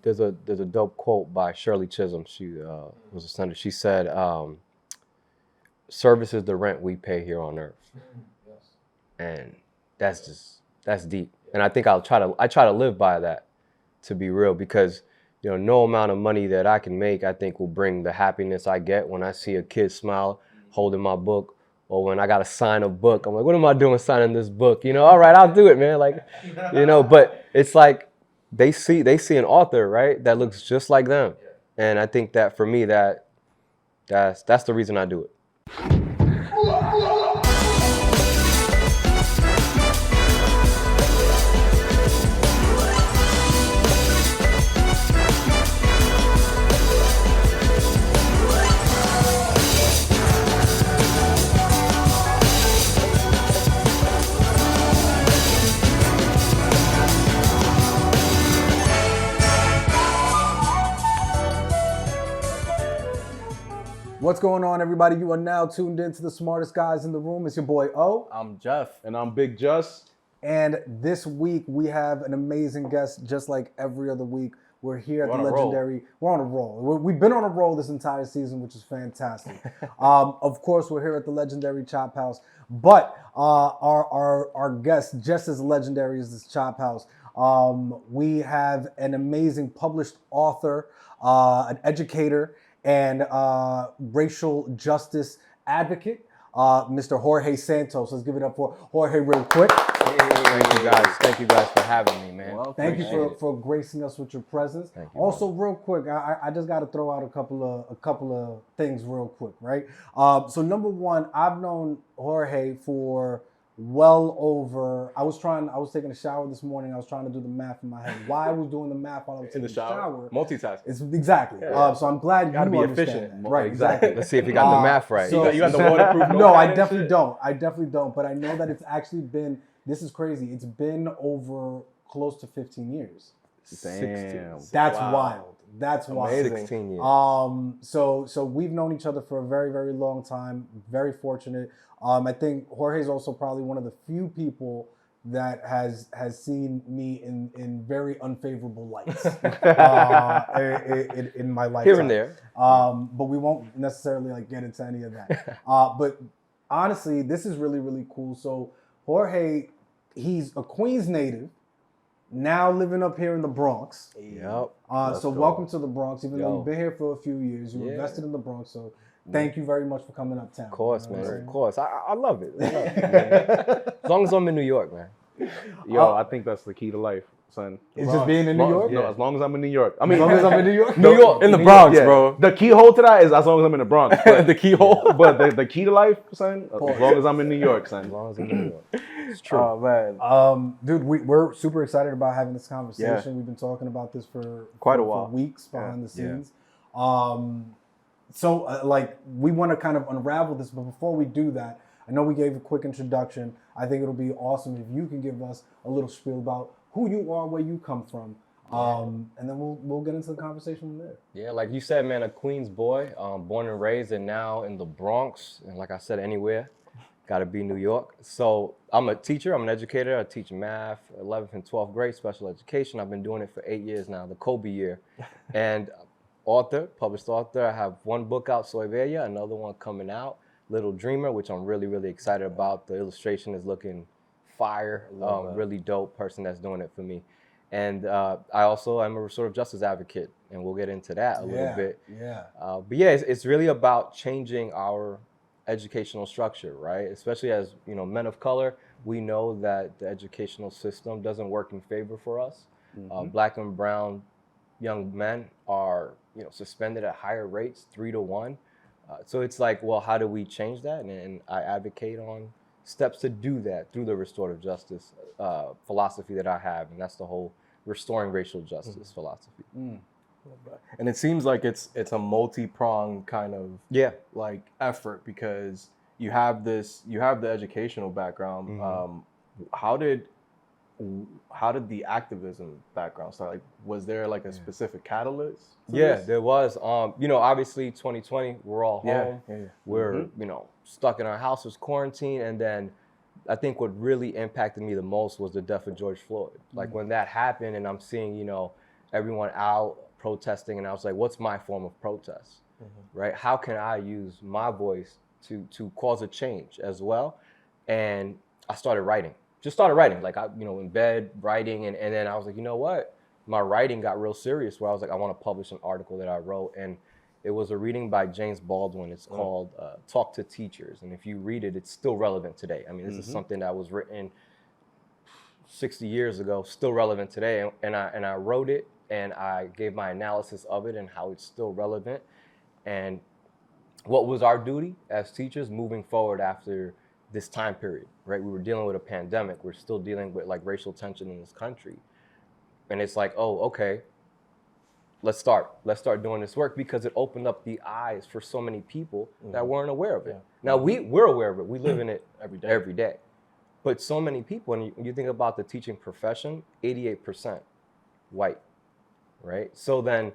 there's a dope quote by Shirley Chisholm. She was a senator. She said, "Service is the rent we pay here on earth," and that's deep. And I think I try to live by that, to be real, because no amount of money that I can make, I think, will bring the happiness I get when I see a kid smile holding my book, or when I got to sign a book. I'm like, what am I doing signing this book? All right, I'll do it, man. Like, but it's like they see an author, right, that looks just like them. And I think that for me, that's the reason I do it. What's going on, everybody? You are now tuned into the smartest guys in the room. It's your boy O. I'm Jeff. And I'm Big Just. And this week we have an amazing guest, just like every other week. We're here at the legendary. We're on a roll. We've been on a roll this entire season, which is fantastic. Of course, we're here at the legendary Chop House, but our guest, just as legendary as this Chop House, we have an amazing published author, an educator, and racial justice advocate, Mr. Jorge Santos. Let's give it up for Jorge real quick. Thank you guys for having me, man. Well, thank you for gracing us with your presence. Thank you, also, real quick, I just got to throw out a couple of things real quick, right? So number one, I've known Jorge for well over. I was taking a shower this morning. I was trying to do the math in my head. Why I was doing the math while I was taking the shower? Multitasking. It's exactly. Yeah. So I'm glad you gotta understand be efficient. that. Right, exactly. Let's see if you got the math right. So, you got the waterproof. No, I definitely don't. But I know that it's actually been. This is crazy. It's been over close to 15 years. Damn. That's wild. That's wild. 16 years. So we've known each other for a very, very long time. Very fortunate. I think Jorge's also probably one of the few people that has seen me in very unfavorable lights in my lifetime. Here and there. But we won't necessarily get into any of that. But honestly, this is really, really cool. So Jorge, he's a Queens native, now living up here in the Bronx. Yep. So welcome to the Bronx. Even though you've been here for a few years, you invested in the Bronx. So thank you very much for coming uptown. Of course, man. Of course. I love it. As long as I'm in New York, man. Yo, I think that's the key to life, son. It's just being in New York? No, as long as I'm in New York. I As mean, long as I'm in New York? New York, in the Bronx, bro. The keyhole to that is as long as I'm in the Bronx. The keyhole. But the key to life, son, as long as I'm in New York, son. As long as I'm in New York. It's true. Oh, man. Dude, we're super excited about having this conversation. Yeah. We've been talking about this for quite a while, for weeks behind the scenes. So we want to kind of unravel this, but before we do that, I know we gave a quick introduction. I think it'll be awesome if you can give us a little spiel about who you are, where you come from, and then we'll get into the conversation from there. Yeah, like you said, man, a Queens boy, born and raised, and now in the Bronx, and like I said, anywhere, gotta be New York. So I'm a teacher, I'm an educator. I teach math, 11th and 12th grade, special education. I've been doing it for 8 years now, the Kobe year, and published author. I have one book out, Soy Bella, another one coming out, Little Dreamer, which I'm really, really excited about. The illustration is looking fire. Really dope person that's doing it for me. And I also am a restorative justice advocate, and we'll get into that a little bit. Yeah. But yeah, it's really about changing our educational structure, right? Especially as men of color, we know that the educational system doesn't work in favor for us. Black and brown young men are suspended at higher rates, 3 to 1. So it's like, well, how do we change that? And I advocate on steps to do that through the restorative justice philosophy that I have, and that's the whole restoring racial justice philosophy. And it seems like it's a multi-pronged kind of effort, because you have the educational background. How did the activism background start? Was there a specific catalyst? There was. Obviously 2020, we're all home. We're, stuck in our houses, quarantined. And then I think what really impacted me the most was the death of George Floyd. When that happened and I'm seeing, everyone out protesting, and I was like, what's my form of protest, right? How can I use my voice to cause a change as well? And I started writing, like I, in bed writing, and then I was like, you know what? My writing got real serious where I was like, I want to publish an article that I wrote, and it was a reading by James Baldwin. It's called Talk to Teachers, and if you read it, it's still relevant today. I mean, this is something that was written 60 years ago, still relevant today, and I wrote it, and I gave my analysis of it and how it's still relevant, and what was our duty as teachers moving forward after this time period, right? We were dealing with a pandemic. We're still dealing with like racial tension in this country. And it's like, oh, okay, let's start doing this work, because it opened up the eyes for so many people that weren't aware of it. Now we're aware of it. We live in it every day. But so many people, and you think about the teaching profession, 88% white, right? So then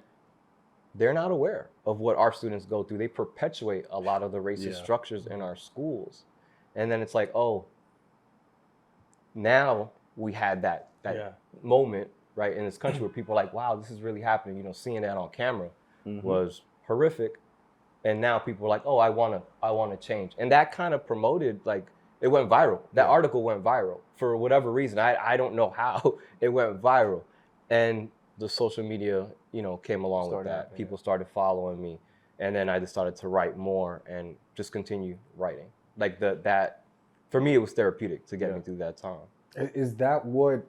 they're not aware of what our students go through. They perpetuate a lot of the racist structures in our schools. And then it's like, oh, now we had that moment, right, in this country where people are like, wow, this is really happening. Seeing that on camera was horrific. And now people are like, oh, I wanna change. And that kind of promoted, like, it went viral. That article went viral for whatever reason. I don't know how it went viral. And the social media, came along with that. People started following me. And then I just started to write more and just continue writing. Like that, for me, it was therapeutic to get me through that time. Is that what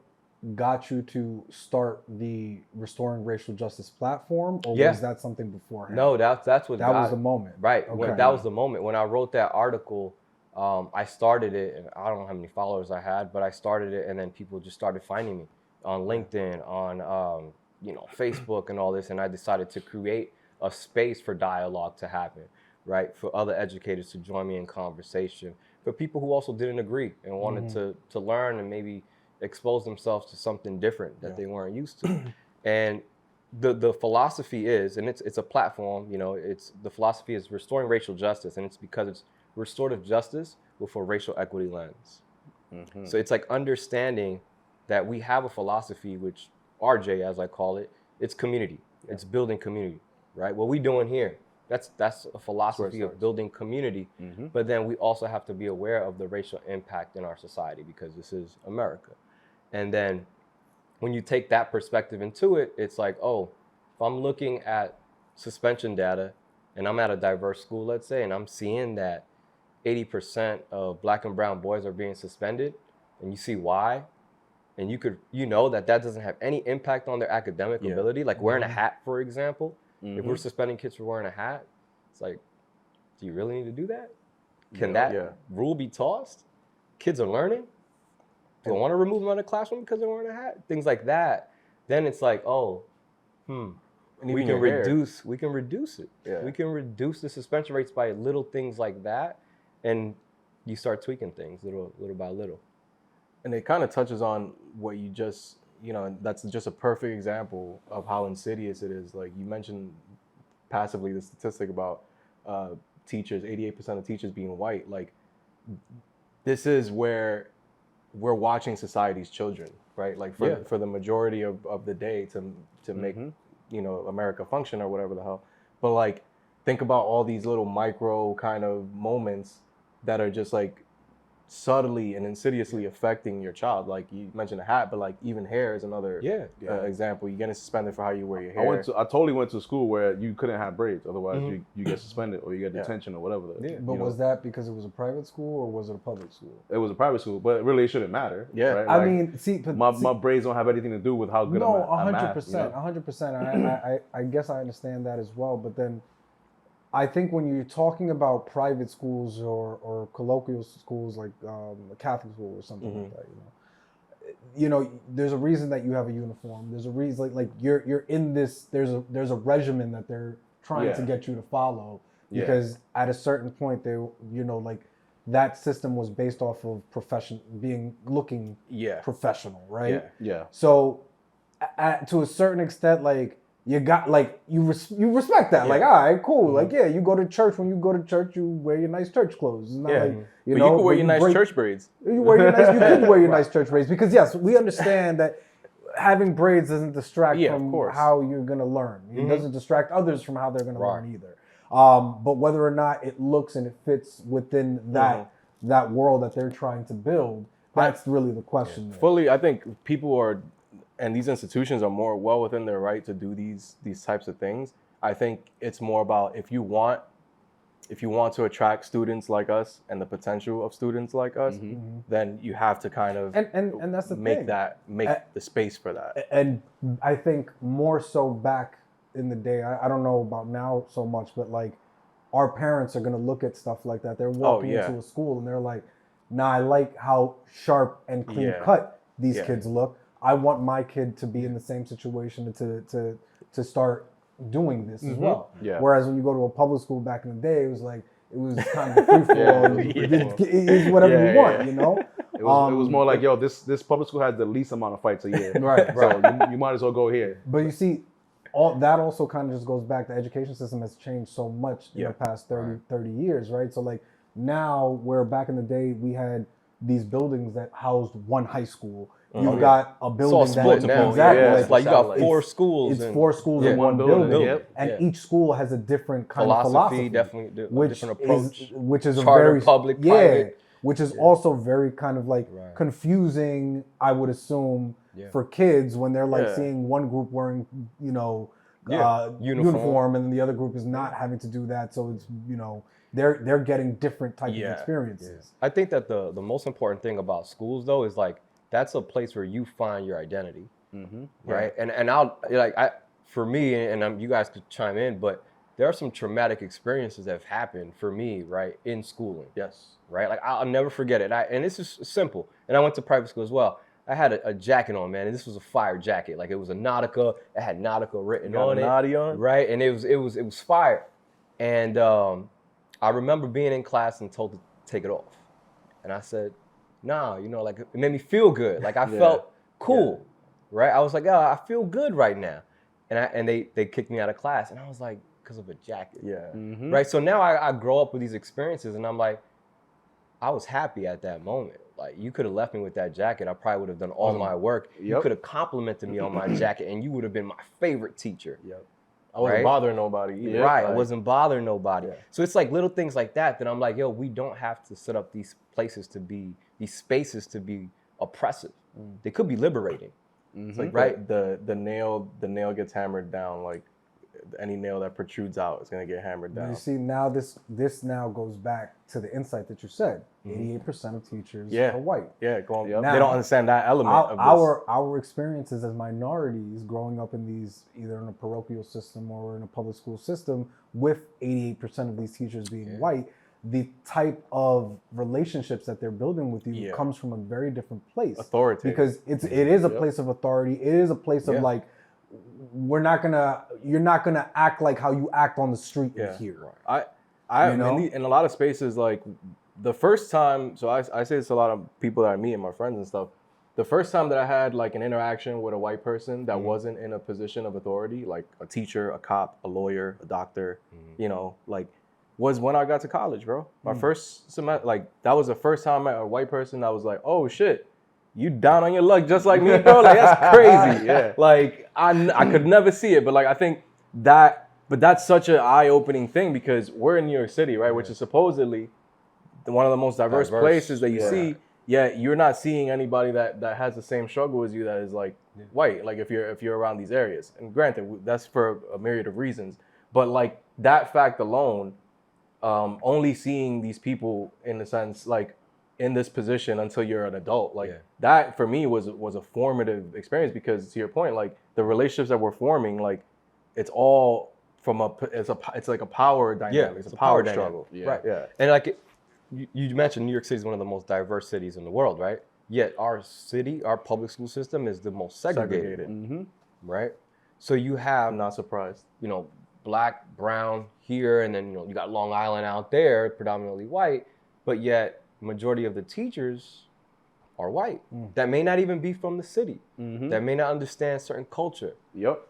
got you to start the Restoring Racial Justice platform, or was that something beforehand? No, that's what that was the moment. Right. Okay. That was the moment when I wrote that article. I started it, and I don't know how many followers I had, but I started it, and then people just started finding me on LinkedIn, on Facebook, and all this. And I decided to create a space for dialogue to happen, right? For other educators to join me in conversation, for people who also didn't agree and wanted to learn and maybe expose themselves to something different that they weren't used to. And the philosophy is, and it's a platform, the philosophy is restoring racial justice, and it's because it's restorative justice with a racial equity lens. So it's like understanding that we have a philosophy, which RJ, as I call it, it's community. It's building community, right? What we doing here, that's a philosophy of building community. But then we also have to be aware of the racial impact in our society, because this is America. And then when you take that perspective into it, it's like, oh, if I'm looking at suspension data and I'm at a diverse school, let's say, and I'm seeing that 80% of Black and brown boys are being suspended, and you see why, and you know that doesn't have any impact on their academic ability, like wearing a hat, for example. If we're suspending kids for wearing a hat, it's like, do you really need to do that? Can that rule be tossed? Kids are learning. Do I want to remove them out of the classroom because they're wearing a hat? Things like that. Then it's like, oh, we can reduce it. Yeah. We can reduce the suspension rates by little things like that, and you start tweaking things little by little. And it kind of touches on what you just, that's just a perfect example of how insidious it is. Like you mentioned passively the statistic about teachers, 88% of teachers being white. Like this is where we're watching society's children, right? Like for the majority of the day to make, America function or whatever the hell. But like, think about all these little micro kind of moments that are just like subtly and insidiously affecting your child. Like you mentioned a hat, but like even hair is another example. You're getting suspended for how you wear your hair. I totally went to a school where you couldn't have braids, otherwise you get suspended or you get detention or whatever. But was that because it was a private school or was it a public school? It was a private school, but really it shouldn't matter. Yeah, right? I mean, my braids don't have anything to do with how good I'm at 100%, 100%. I guess I understand that as well, but then I think when you're talking about private schools or colloquial schools like a Catholic school or something like that, there's a reason that you have a uniform. There's a reason like you're in this. There's a regimen that they're trying to get you to follow, because at a certain point they like that system was based off of looking professional, right? Yeah. So to a certain extent, like. You got like you respect that, like, all right, cool, like you go to church. When you go to church, you wear your nice church clothes. It's not like you can wear your nice church braids. You can wear your nice church braids, because yes, we understand that having braids doesn't distract from course. how you're going to learn. It doesn't distract others from how they're going to learn either. But whether or not it looks and it fits within that world that they're trying to build, that's really the question. Fully, I think people are, and these institutions are more well within their right to do these types of things. I think it's more about if you want to attract students like us and the potential of students like us, then you have to kind of and that's the make thing. make the space for that. And I think more so back in the day, I don't know about now so much, but like our parents are going to look at stuff like that. They're walking into a school and they're like, nah, I like how sharp and clean cut these kids look. I want my kid to be in the same situation to start doing this as well. Yeah. Whereas when you go to a public school back in the day, it was kind of free for all. It's whatever you want, you know. It was more like, yo, this public school has the least amount of fights a year, right? So you might as well go here. But you see, all that also kind of just goes back. The education system has changed so much in the past 30 years, right? So like now, where back in the day we had these buildings that housed one high school. You've got a building that exactly it's like you got four schools. It's 4 schools in one building, and each school has a different kind of philosophy, definitely a different approach. Which is charter, a very public, private, which is also very kind of like confusing. I would assume for kids when they're like seeing one group wearing uniform and then the other group is not having to do that. So it's they're getting different types of experiences. I think that the most important thing about schools though is like that's a place where you find your identity, right? And for me, and you guys could chime in, but there are some traumatic experiences that have happened for me, right, in schooling. Yes. Right? Like I'll never forget it. And this is simple. And I went to private school as well. I had a jacket on, man, and this was a fire jacket. Like it was a Nautica. It had Nautica written on it. Naughty on? Right? And it was fire. And I remember being in class and told to take it off. And I said, nah, like it made me feel good. Like I felt cool, right? I was like, oh, I feel good right now. And they kicked me out of class. And I was like, because of a jacket. Yeah. Right? So now I grow up with these experiences and I'm like, I was happy at that moment. Like you could have left me with that jacket. I probably would have done all my work. You could have complimented me on my jacket and you would have been my favorite teacher. Yep. I wasn't bothering nobody either. Right, I wasn't bothering nobody. So it's like little things like that I'm like, yo, we don't have to set up these spaces to be oppressive. They could be liberating. It's like the nail gets hammered down. Like any nail that protrudes out is gonna get hammered down. You see, now this now goes back to the insight that you said. 88% of teachers are white. Yeah, now, they don't understand that element of this. Our experiences as minorities growing up in these, either in a parochial system or in a public school system, with 88% of these teachers being white, the type of relationships that they're building with you comes from a very different place. Authoritative. Because it is a place of authority. It is a place of like, you're not gonna act like how you act on the street here. I in a lot of spaces, like the first time, so I say this to a lot of people that I meet and my friends and stuff. The first time that I had like an interaction with a white person that wasn't in a position of authority, like a teacher, a cop, a lawyer, a doctor, was when I got to college, bro. My first semester, like that was the first time I met a white person that was like, oh shit, you down on your luck just like me, bro. Like that's crazy. Like I could never see it, but like I think that's such an eye-opening thing because we're in New York City, right? Which is supposedly one of the most diverse places that you see. Yet you're not seeing anybody that has the same struggle as you that is like white. Like if you're around these areas, and granted that's for a myriad of reasons, but like that fact alone, only seeing these people in a sense like in this position until you're an adult, like that for me was a formative experience because to your point, like the relationships that we're forming, like it's all from it's like a power dynamic. It's a power struggle. Right. Yeah. And like you mentioned New York City is one of the most diverse cities in the world, right? Yet our public school system is the most segregated. Right? So you have, I'm not surprised, black, brown here, and then you got Long Island out there, predominantly white, but yet majority of the teachers are white that may not even be from the city, that may not understand certain culture.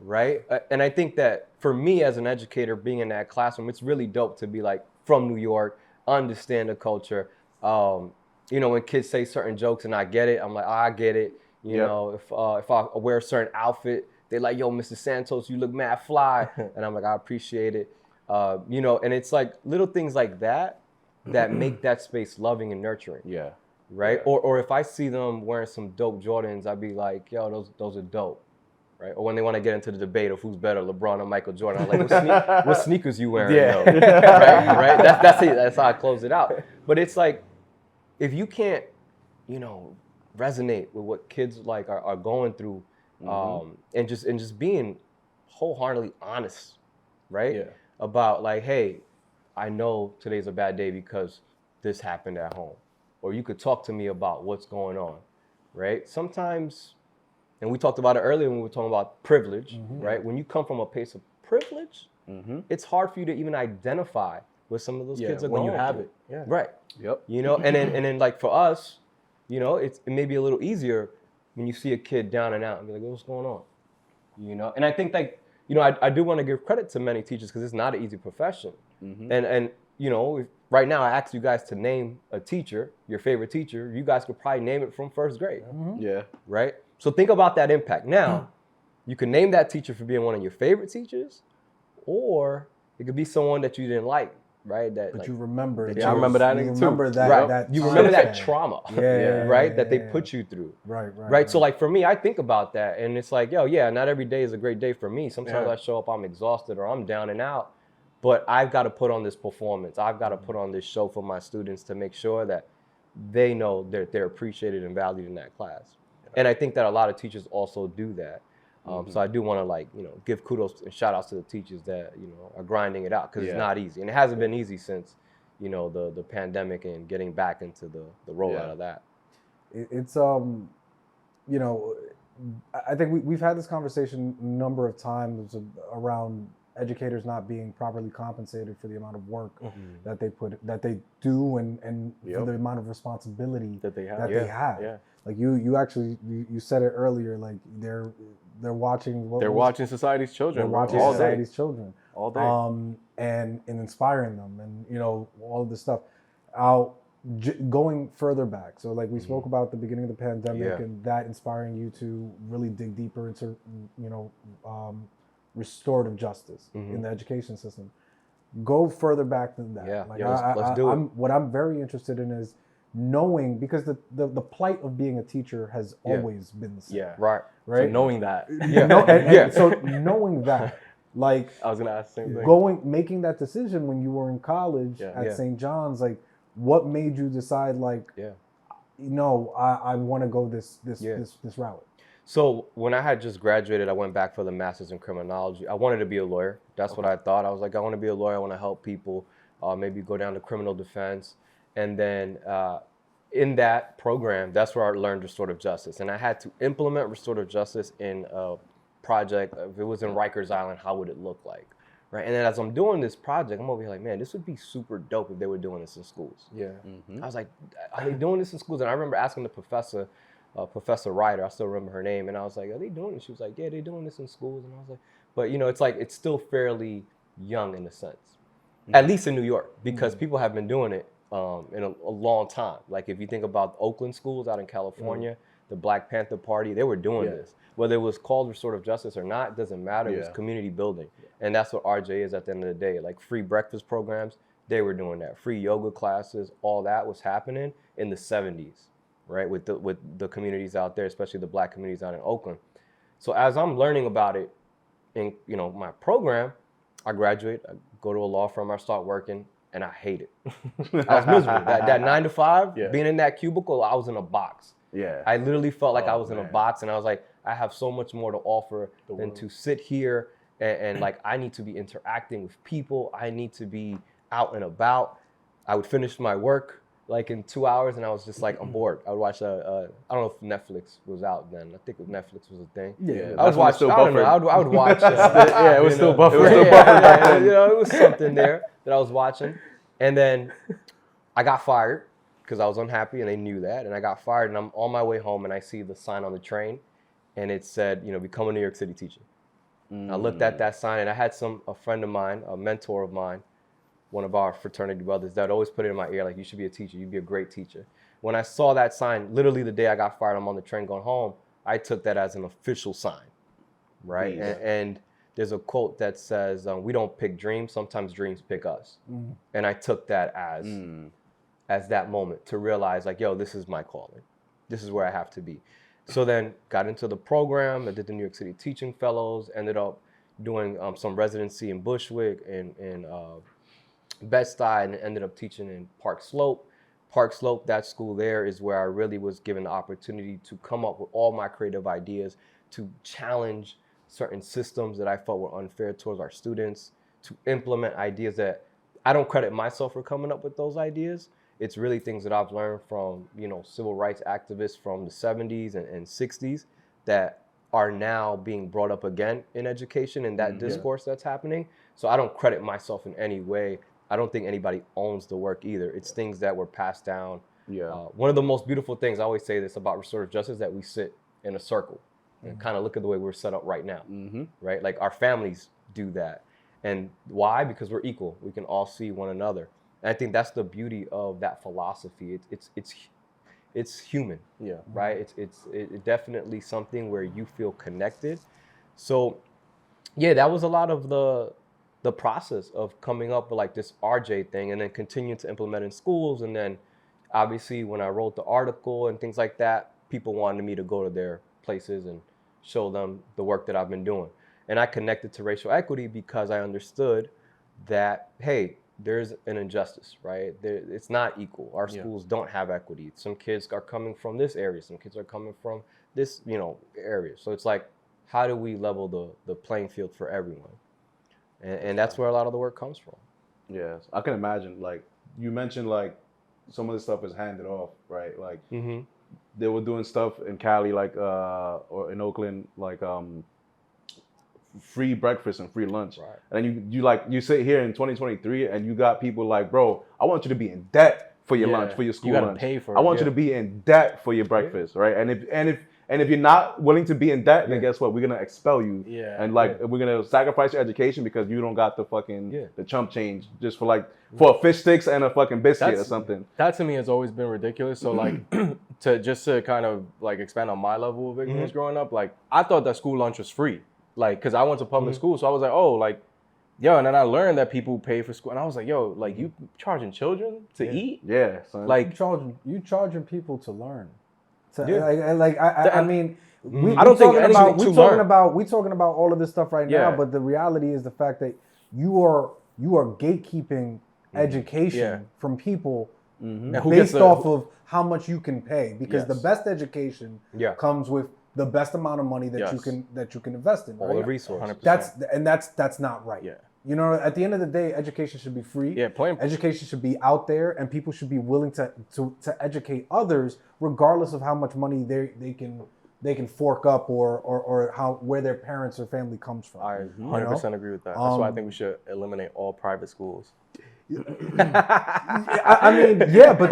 Right? And I think that for me as an educator being in that classroom, it's really dope to be like from New York, understand the culture. When kids say certain jokes and I get it, I'm like, I get it. You know, if I wear a certain outfit, they're like, yo, Mr. Santos, you look mad fly. And I'm like, I appreciate it. You know, and it's like little things like that make that space loving and nurturing. Yeah. Right? Yeah. Or if I see them wearing some dope Jordans, I'd be like, yo, those are dope. Right? Or when they want to get into the debate of who's better, LeBron or Michael Jordan, I'm like, what sneakers you wearing? Yeah. Right? That's it. That's how I close it out. But it's like, if you can't, you know, resonate with what kids like are going through, and just being wholeheartedly honest, right? Yeah. About like, hey, I know today's a bad day because this happened at home. Or you could talk to me about what's going on, right? Sometimes, and we talked about it earlier when we were talking about privilege, right? When you come from a place of privilege, it's hard for you to even identify what some of those kids are going through. When you have it. Yeah. Right. Yep. You know, and then like for us, you know, it may be a little easier when you see a kid down and out and be like, what's going on? You know, and I think like, you know, I do want to give credit to many teachers because it's not an easy profession. And you know, right now I asked you guys to name a teacher, your favorite teacher. You guys could probably name it from first grade. Yeah. Right? So think about that impact. Now, you can name that teacher for being one of your favorite teachers, or it could be someone that you didn't like, right? That But like, you remember. I remember that You too. remember that. right. that You remember that time. trauma, Yeah. right? That they put you through. Right. So like for me, I think about that and it's like, yo, yeah, not every day is a great day for me. Sometimes I show up, I'm exhausted or I'm down and out, but I've got to put on this performance. I've got to put on this show for my students to make sure that they know that they're appreciated and valued in that class. And I think that a lot of teachers also do that. So I do want to like, you know, give kudos and shout outs to the teachers that, you know, are grinding it out because it's not easy. And it hasn't been easy since, you know, the pandemic and getting back into the rollout of that. It's, you know, I think we've had this conversation a number of times around educators not being properly compensated for the amount of work that they do and for the amount of responsibility that they have. Yeah. Like you actually you said it earlier. Like they're watching. They're watching society's children. They're watching all society's day. children All day. And inspiring them, and you know all of this stuff. Going further back, so like we spoke about the beginning of the pandemic and that inspiring you to really dig deeper into you know restorative justice in the education system. Go further back than that. Let's do it. What I'm very interested in is knowing, because the plight of being a teacher has always been the same. Yeah. Right. So knowing that. So knowing that, like I was gonna ask the same thing. Making that decision when you were in college at St. John's, like what made you decide like, no, I want to go this route? So when I had just graduated, I went back for the master's in criminology. I wanted to be a lawyer. That's what I thought. I was like, I want to be a lawyer. I want to help people, maybe go down to criminal defense. And then in that program, that's where I learned restorative justice. And I had to implement restorative justice in a project. If it was in Rikers Island, how would it look like? Right. And then as I'm doing this project, I'm over here like, man, this would be super dope if they were doing this in schools. Yeah. I was like, are they doing this in schools? And I remember asking the professor, Professor Ryder, I still remember her name, and I was like, are they doing this? She was like, yeah, they're doing this in schools. And I was like, but you know, it's like, it's still fairly young in a sense, at least in New York, because people have been doing it in a long time. Like if you think about Oakland schools out in California, the Black Panther Party, they were doing this. Whether it was called restorative justice or not, it doesn't matter. It was community building. And that's what RJ is at the end of the day. Like free breakfast programs, they were doing that. Free yoga classes, all that was happening in the 70s, right? With the communities out there, especially the Black communities out in Oakland. So as I'm learning about it in, you know, my program, I graduate, I go to a law firm, I start working, and I hate it. I was miserable. That 9 to 5, being in that cubicle, I was in a box. Yeah. I literally felt like I was in a box, and I was like, I have so much more to offer than to sit here and like I need to be interacting with people. I need to be out and about. I would finish my work like in 2 hours, and I was just like, I'm bored. I would watch I don't know if Netflix was out then. I think Netflix was a thing. Yeah. I would watch. I don't know. I would watch. It was still buffered. You know, it was something there that I was watching, and then I got fired because I was unhappy, and they knew that. And I got fired, and I'm on my way home, and I see the sign on the train, and it said, you know, become a New York City teacher. I looked at that sign, and I had a friend of mine, a mentor of mine, one of our fraternity brothers, that always put it in my ear, like, you should be a teacher. You'd be a great teacher. When I saw that sign, literally the day I got fired, I'm on the train going home. I took that as an official sign, right? Yeah. And there's a quote that says, we don't pick dreams, sometimes dreams pick us. And I took that as that moment to realize like, yo, this is my calling. This is where I have to be. So then got into the program. I did the New York City Teaching Fellows, ended up doing some residency in Bushwick and Bed-Stuy, and ended up teaching in Park Slope. Park Slope, that school there is where I really was given the opportunity to come up with all my creative ideas, to challenge certain systems that I felt were unfair towards our students, to implement ideas that I don't credit myself for coming up with those ideas. It's really things that I've learned from, civil rights activists from the 70s and 60s that are now being brought up again in education and that discourse that's happening. So I don't credit myself in any way. I don't think anybody owns the work either. It's things that were passed down. Yeah. One of the most beautiful things, I always say this about restorative justice, that we sit in a circle and kind of look at the way we're set up right now, right? Like our families do that. And why? Because we're equal. We can all see one another. And I think that's the beauty of that philosophy. It's human, right? It's definitely something where you feel connected. So, yeah, that was a lot of the process of coming up with like this RJ thing, and then continue to implement in schools. And then, obviously, when I wrote the article and things like that, people wanted me to go to their places and show them the work that I've been doing. And I connected to racial equity because I understood that, hey, there's an injustice, right? It's not equal. Our schools don't have equity. Some kids are coming from this area. Some kids are coming from this, area. So it's like, how do we level the playing field for everyone? And that's where a lot of the work comes from. Yes, I can imagine. Like you mentioned, like some of the stuff is handed off, right? Like they were doing stuff in Cali, like or in Oakland, like free breakfast and free lunch. Right. And you sit here in 2023 and you got people like, bro, I want you to be in debt for your lunch, for your school lunch. You gotta pay for it. I want you to be in debt for your breakfast, right? And if you're not willing to be in debt, then guess what? We're gonna expel you. Yeah. And we're gonna sacrifice your education because you don't got the fucking the chump change just for a fish sticks and a fucking biscuit or something. That to me has always been ridiculous. So like to kind of like expand on my level of ignorance growing up, like I thought that school lunch was free. Like, cause I went to public school, so I was like, oh, like, yo, and then I learned that people pay for school, and I was like, yo, like you charging children to eat? Yeah, son. Like you charging people to learn. I mean, we talking about all of this stuff right now, but the reality is the fact that you are gatekeeping education from people based off of how much you can pay, because the best education comes with the best amount of money that you can invest in, right? All the resources. That's not right. Yeah. You know, at the end of the day, education should be free. Yeah, education should be out there, and people should be willing to educate others, regardless of how much money they can fork up or where their parents or family comes from. I 100% agree with that. That's why I think we should eliminate all private schools. I mean, yeah, but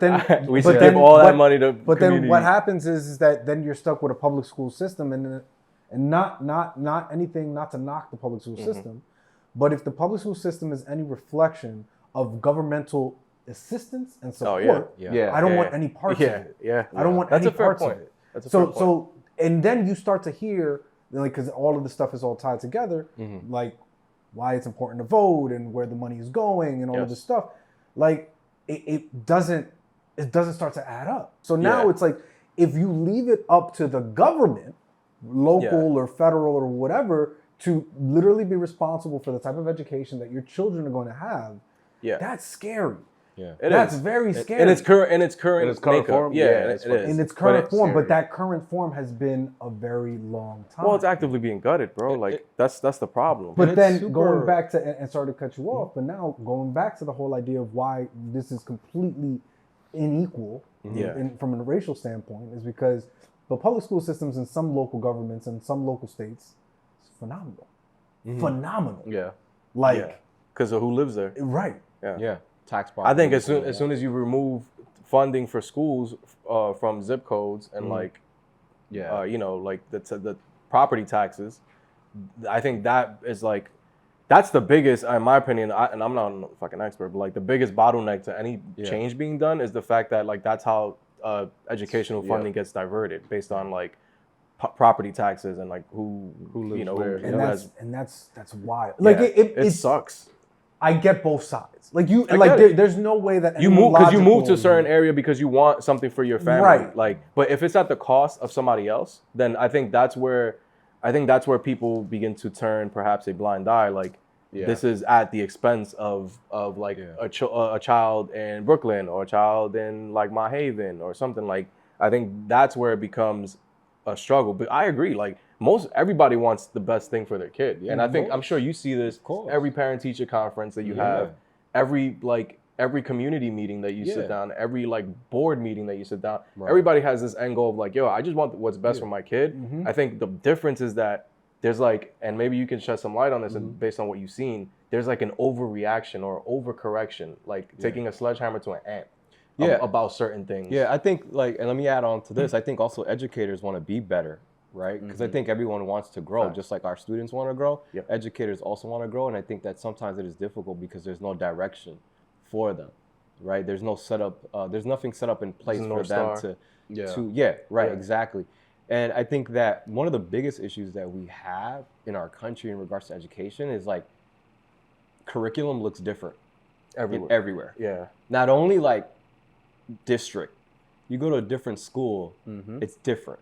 then we should give all that money to. But community. Then what happens is that then you're stuck with a public school system, and not anything, not to knock the public school system, but if the public school system is any reflection of governmental assistance and support, I don't want any parts of it. I don't want any parts of it. That's a fair point. So and then you start to hear, like, because all of this stuff is all tied together, like why it's important to vote and where the money is going and all of this stuff. Like it doesn't start to add up. So now it's like, if you leave it up to the government, local or federal or whatever, to literally be responsible for the type of education that your children are going to have, that's scary. Yeah, that's very scary. In its current form. In its current form, but that current form has been a very long time. Well, it's actively being gutted, bro. That's the problem. But then going back to, and sorry to cut you off, but now going back to the whole idea of why this is completely unequal from a racial standpoint, is because the public school systems in some local governments and some local states is phenomenal. Phenomenal. Yeah. Because of who lives there. Right. Yeah. I think as soon as you remove funding for schools from zip codes and the property taxes, I think that is that's the biggest, in my opinion, and I'm not a fucking expert, but the biggest bottleneck to any change being done is the fact that that's how educational funding gets diverted based on property taxes and like who lives you know where. And that's wild. Like it sucks. I get both sides. Like there's no way that you move to a certain area because you want something for your family. Right. Like, but if it's at the cost of somebody else, then I think that's where people begin to turn perhaps a blind eye. Like, this is at the expense of like a child in Brooklyn or a child in like My Haven or something. Like, I think that's where it becomes a struggle. But I agree. Like, everybody wants the best thing for their kid, and I'm sure you see this every parent teacher conference that you have, every community meeting that you sit down, every like board meeting that you sit down. Everybody has this end goal of like, yo, I just want what's best for my kid. I think the difference is that there's like, and maybe you can shed some light on this, and based on what you've seen, there's like an overreaction or overcorrection, like taking a sledgehammer to an ant. About certain things. Yeah, I think like, and let me add on to this. I think also educators want to be better, right? Because I think everyone wants to grow, just like our students want to grow. Educators also want to grow, and I think that sometimes it is difficult because there's no direction for them, right? There's no setup. There's nothing set up in place for them to exactly. And I think that one of the biggest issues that we have in our country in regards to education is like curriculum looks different everywhere. Yeah. Not only like district, you go to a different school, it's different,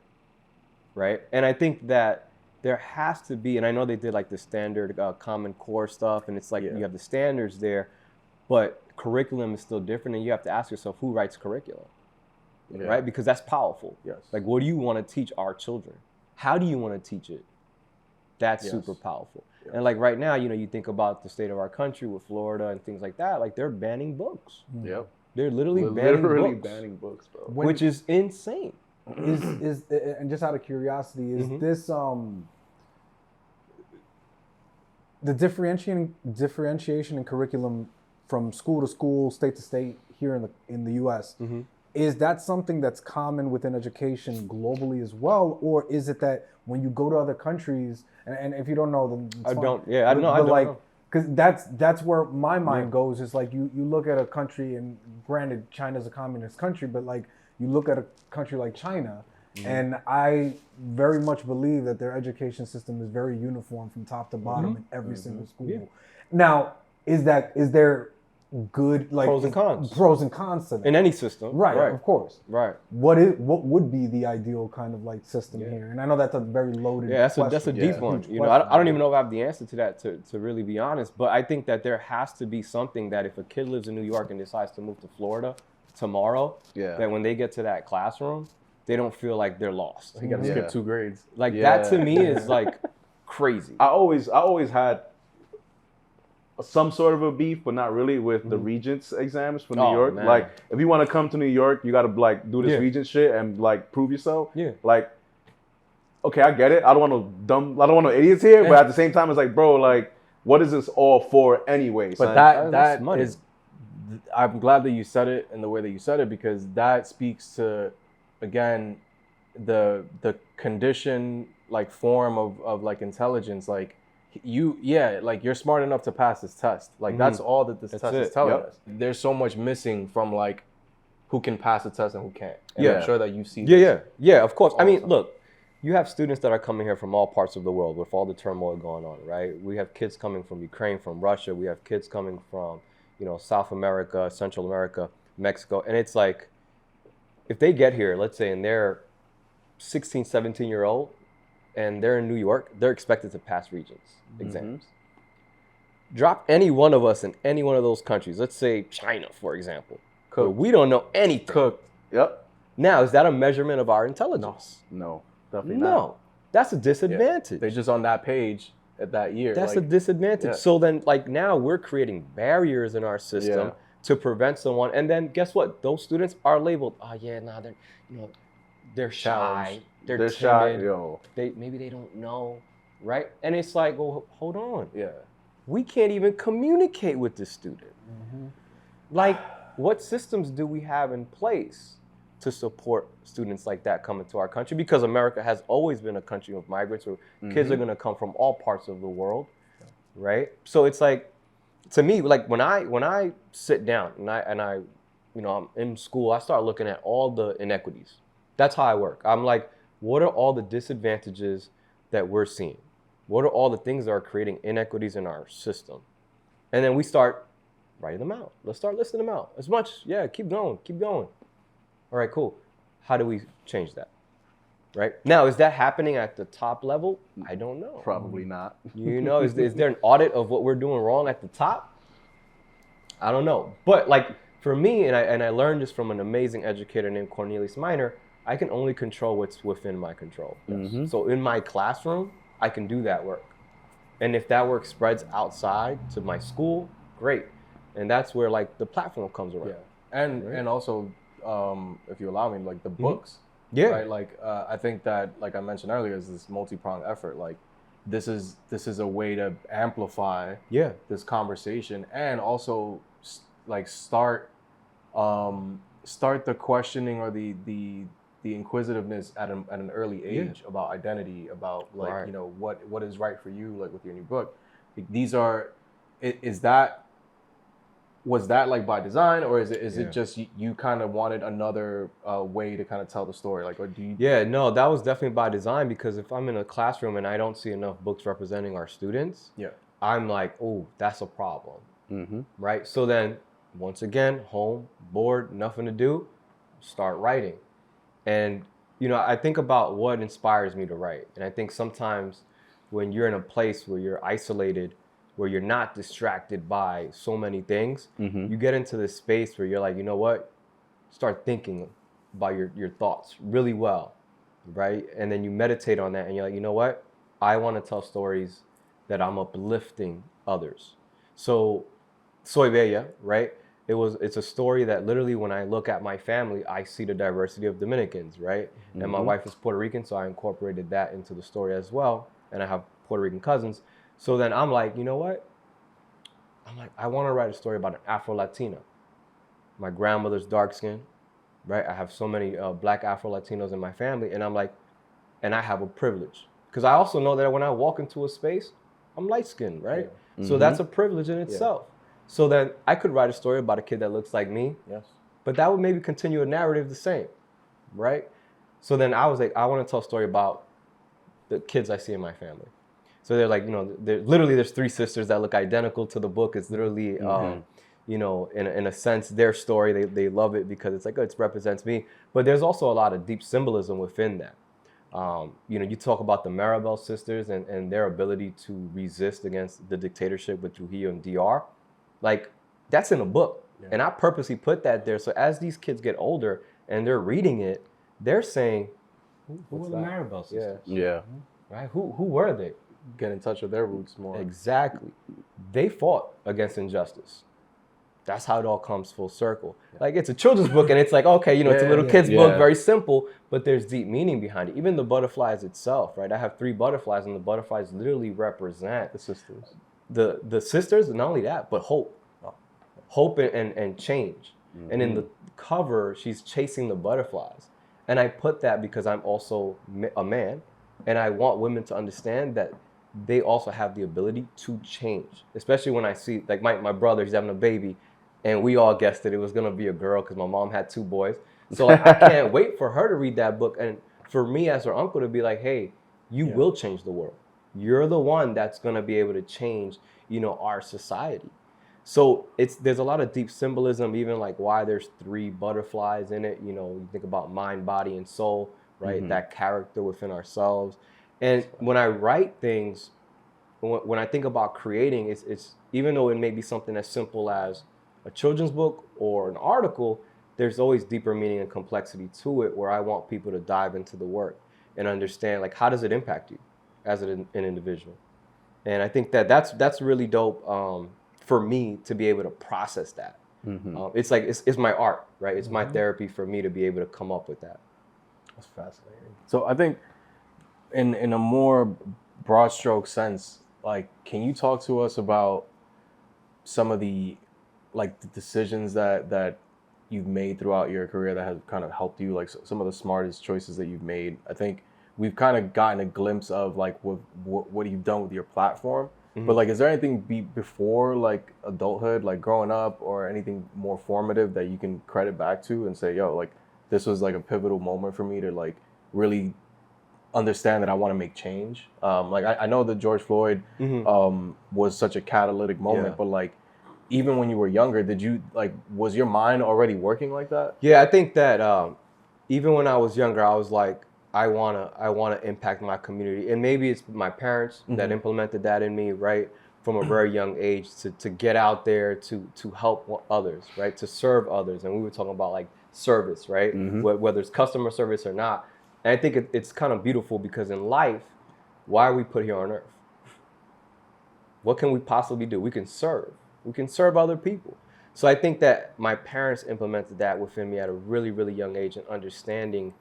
right? And I think that there has to be, and I know they did like the standard Common Core stuff, and it's like you have the standards there, but curriculum is still different, and you have to ask yourself, who writes curriculum, right? Because that's powerful. Like, what do you want to teach our children? How do you want to teach it? That's super powerful. And like right now, you know, you think about the state of our country with Florida and things like that, like they're banning books. They're literally banning books, bro. Which is insane. Is and just out of curiosity, is this the differentiation in curriculum from school to school, state to state here in the U.S. Is that something that's common within education globally as well, or is it that when you go to other countries, and if you don't know, then it's fine. I don't know. Because that's where my mind goes. Is like you look at a country, and granted, China's a communist country, but like you look at a country like China, and I very much believe that their education system is very uniform from top to bottom in every single school. Now, is there good like pros and cons to that in any system, right? Of course, right. What would be the ideal kind of like system here? And I know that's a very loaded question. That's a deep one. You know, I don't even know if I have the answer to that to really be honest, but I think that there has to be something that if a kid lives in New York and decides to move to Florida tomorrow, that when they get to that classroom, they don't feel like they're lost. You got to skip 2 grades. Like that to me is like crazy. I always had some sort of a beef, but not really with the Regents exams for New York. Man. Like, if you want to come to New York, you got to like do this Regent shit and like prove yourself. Like, okay, I get it. I don't want no idiots here, but at the same time, it's like, bro, like, what is this all for anyway? But that is, I'm glad that you said it in the way that you said it, because that speaks to, again, the condition, like form of like intelligence, like. Like you're smart enough to pass this test. Like that's all that this test is telling us. There's so much missing from like who can pass a test and who can't. And I'm sure that you see this. Yeah, of course. I mean, look, you have students that are coming here from all parts of the world with all the turmoil going on, right? We have kids coming from Ukraine, from Russia. We have kids coming from, you know, South America, Central America, Mexico. And it's like, if they get here, let's say, and they're 16, 17-year-old, and they're in New York, they're expected to pass Regents exams. Drop any one of us in any one of those countries. Let's say China, for example. We don't know anything. Cooked. Now, is that a measurement of our intelligence? No, definitely not. No, that's a disadvantage. They're just on that page at that year. That's a disadvantage. So then, like now, we're creating barriers in our system to prevent someone. And then, guess what? Those students are labeled. They're shy. They're timid. Shy. Maybe they don't know, right? And it's like, well, hold on. We can't even communicate with this student. Like, what systems do we have in place to support students like that coming to our country? Because America has always been a country of migrants, where kids are going to come from all parts of the world, right? So it's like, to me, like when I sit down and I'm in school, I start looking at all the inequities. That's how I work. I'm like, what are all the disadvantages that we're seeing? What are all the things that are creating inequities in our system? And then we start writing them out. Let's start listing them out. As much, yeah, keep going. All right, cool. How do we change that? Right? Now, is that happening at the top level? I don't know. Probably not. You know, is there an audit of what we're doing wrong at the top? I don't know. But like for me, and I learned this from an amazing educator named Cornelius Minor, I can only control what's within my control. Mm-hmm. So in my classroom, I can do that work. And if that work spreads outside to my school, great. And that's where like the platform comes around. Yeah. And also, if you allow me, like the books. Yeah. Right. Like I think that, like I mentioned earlier, is this multi-pronged effort. Like this is a way to amplify this conversation and also like start the questioning or the inquisitiveness at an early age about identity, about like, you know, what is right for you, like with your new book. These are, was that like by design, or is it just you kind of wanted another way to kind of tell the story? Like, or do you? Yeah, no, that was definitely by design, because if I'm in a classroom and I don't see enough books representing our students, I'm like, oh, that's a problem, right? So then, once again, home, bored, nothing to do, start writing. And, you know, I think about what inspires me to write. And I think sometimes when you're in a place where you're isolated, where you're not distracted by so many things, you get into this space where you're like, you know what? Start thinking about your thoughts really well, right? And then you meditate on that and you're like, you know what? I want to tell stories that I'm uplifting others. So, Soy Bella, right? It's a story that literally, when I look at my family, I see the diversity of Dominicans, right? And my wife is Puerto Rican, so I incorporated that into the story as well. And I have Puerto Rican cousins. So then I'm like, you know what? I want to write a story about an Afro-Latina. My grandmother's dark skin, right? I have so many black Afro-Latinos in my family. And I'm like, and I have a privilege. Because I also know that when I walk into a space, I'm light-skinned, right? Yeah. So that's a privilege in itself. Yeah. So then I could write a story about a kid that looks like me. Yes. But that would maybe continue a narrative the same, right? So then I was like, I want to tell a story about the kids I see in my family. So they're like, you know, there's 3 sisters that look identical to the book. It's literally, you know, in a sense, their story. They love it because it's like, oh, it represents me. But there's also a lot of deep symbolism within that. You know, you talk about the Maribel sisters and their ability to resist against the dictatorship with Trujillo and DR. Like, that's in a book. Yeah. And I purposely put that there. So as these kids get older and they're reading it, they're saying, who were the Maribel sisters? Yeah. Right? Who were they? Get in touch with their roots more. Exactly. They fought against injustice. That's how it all comes full circle. Yeah. Like, it's a children's book and it's like, okay, you know, it's a little kid's book, very simple, but there's deep meaning behind it. Even the butterflies itself, right? I have 3 butterflies and the butterflies literally represent the sisters. The sisters, not only that, but hope. Hope and change. And in the cover, she's chasing the butterflies. And I put that because I'm also a man, and I want women to understand that they also have the ability to change. Especially when I see, like my brother, he's having a baby, and we all guessed that it was gonna be a girl because my mom had 2 boys. So like, I can't wait for her to read that book, and for me as her uncle to be like, hey, you will change the world. You're the one that's gonna be able to change, you know, our society. So there's a lot of deep symbolism, even like why there's 3 butterflies in it. You know, you think about mind, body, and soul, right? That character within ourselves. And when I write things, when I think about creating, it's even though it may be something as simple as a children's book or an article, there's always deeper meaning and complexity to it, where I want people to dive into the work and understand, like, how does it impact you as an individual? And I think that's really dope for me to be able to process that. It's like, it's my art, right? It's my therapy for me to be able to come up with that. That's fascinating. So I think in a more broad stroke sense, like, can you talk to us about some of the, like, the decisions that you've made throughout your career that have kind of helped you, like some of the smartest choices that you've made? I think we've kind of gotten a glimpse of like what you've done with your platform, but like, is there anything before like adulthood, like growing up, or anything more formative that you can credit back to and say, yo, like, this was like a pivotal moment for me to like really understand that I want to make change. Like I know that George Floyd was such a catalytic moment, but like even when you were younger, did you like was your mind already working like that? Yeah, I think that even when I was younger, I was like, I wanna impact my community, and maybe it's my parents that implemented that in me, right, from a very young age to get out there to help others, right, to serve others, and we were talking about like service, right, whether it's customer service or not. And I think it's kind of beautiful because in life, why are we put here on earth? What can we possibly do? We can serve. We can serve other people. So I think that my parents implemented that within me at a really, really young age and understanding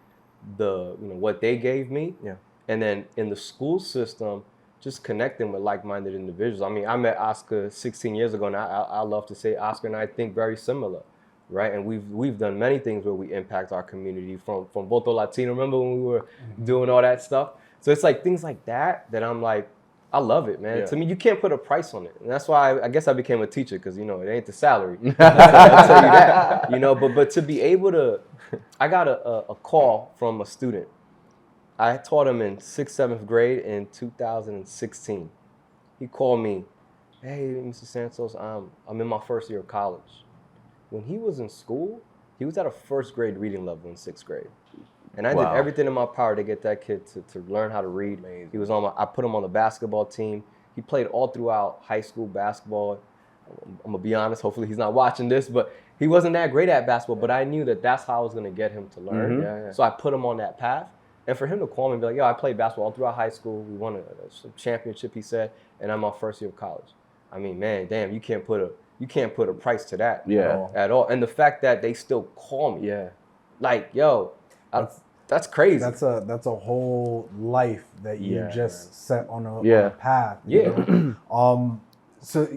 what they gave me. Yeah. And then in the school system, just connecting with like-minded individuals. I mean, I met Oscar 16 years ago, and I love to say Oscar and I think very similar, right? And we've done many things where we impact our community from Voto Latino. Remember when we were doing all that stuff? So it's like things like that I'm like, I love it, man. Yeah. To me, you can't put a price on it. And that's why I guess I became a teacher, because, it ain't the salary. I'll tell you that, but to be able to, I got a call from a student. I taught him in 6th, 7th grade in 2016. He called me, hey, Mr. Santos, I'm in my first year of college. When he was in school, he was at a 1st grade reading level in 6th grade. And I did everything in my power to get that kid to learn how to read. Amazing. He was I put him on the basketball team. He played all throughout high school basketball. I'm gonna be honest, hopefully he's not watching this, but he wasn't that great at basketball, but I knew that that's how I was gonna get him to learn. So I put him on that path. And for him to call me and be like, yo, I played basketball all throughout high school. We won a championship, he said, and I'm my 1st year of college. I mean, man, damn, you can't put a price to that at all. And the fact that they still call me. Yeah. Like, yo, that's crazy. That's a whole life that you just set on a path. You know? So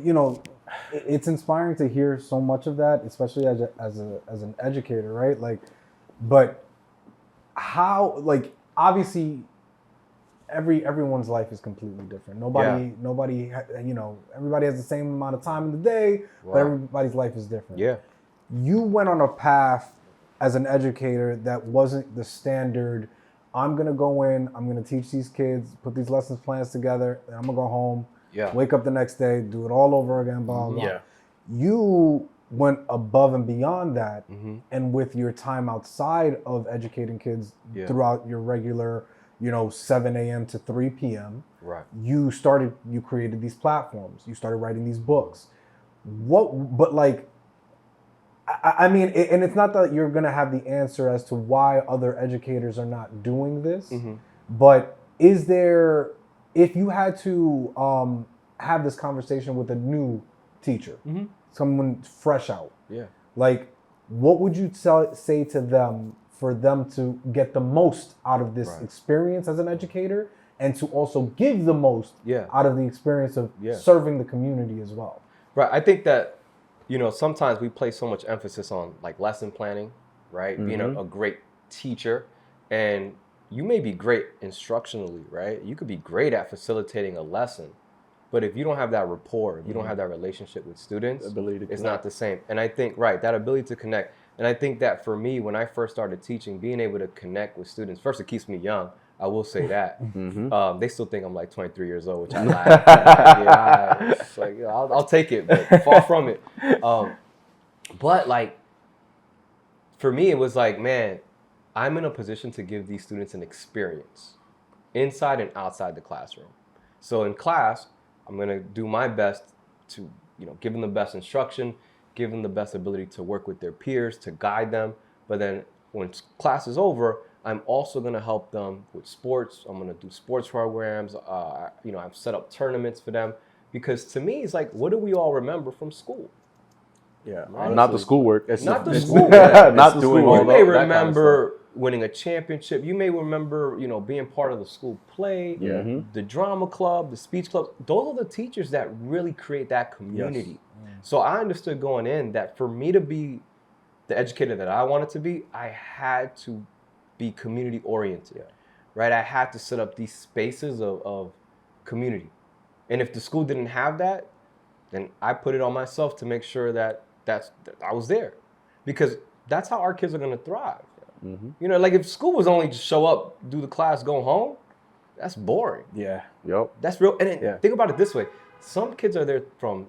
it's inspiring to hear so much of that, especially as an educator, right? Like, but how, like, obviously everyone's life is completely different. Nobody everybody has the same amount of time in the day, but everybody's life is different. Yeah. You went on a path as an educator that wasn't the standard. I'm gonna go in, I'm gonna teach these kids, put these lessons plans together, and I'm gonna go home, wake up the next day, do it all over again, blah, blah. Yeah. You went above and beyond that, and with your time outside of educating kids throughout your regular, 7 a.m. to 3 p.m., you created these platforms, you started writing these books. I mean, and it's not that you're going to have the answer as to why other educators are not doing this, but is there, if you had to have this conversation with a new teacher, someone fresh out, like, what would you say to them for them to get the most out of this experience as an educator, and to also give the most out of the experience of serving the community as well? Right. I think that, sometimes we place so much emphasis on like lesson planning, right? Being a great teacher, and you may be great instructionally, right? You could be great at facilitating a lesson, but if you don't have that rapport, if you don't have that relationship with students, it's not the same. And I think, that ability to connect. And I think that for me, when I first started teaching, being able to connect with students, first, it keeps me young. I will say that. They still think I'm like 23 years old, which I laugh at. It's like, I'll take it, but far from it. But like, for me, it was like, man, I'm in a position to give these students an experience inside and outside the classroom. So in class, I'm going to do my best to, give them the best instruction, give them the best ability to work with their peers, to guide them. But then when class is over, I'm also going to help them with sports. I'm going to do sports programs. I've set up tournaments for them, because to me, it's like, what do we all remember from school? Yeah, honestly, not the schoolwork. Not the schoolwork. Not the schoolwork. You may remember winning a championship. You may remember, being part of the school play, the drama club, the speech club. Those are the teachers that really create that community. Yes. So I understood going in that for me to be the educator that I wanted to be, I had to be community oriented, right? I had to set up these spaces of community. And if the school didn't have that, then I put it on myself to make sure that I was there, because that's how our kids are going to thrive. Like if school was only just show up, do the class, go home, That's boring. Yeah. Yep. That's real. And then think about it this way. Some kids are there from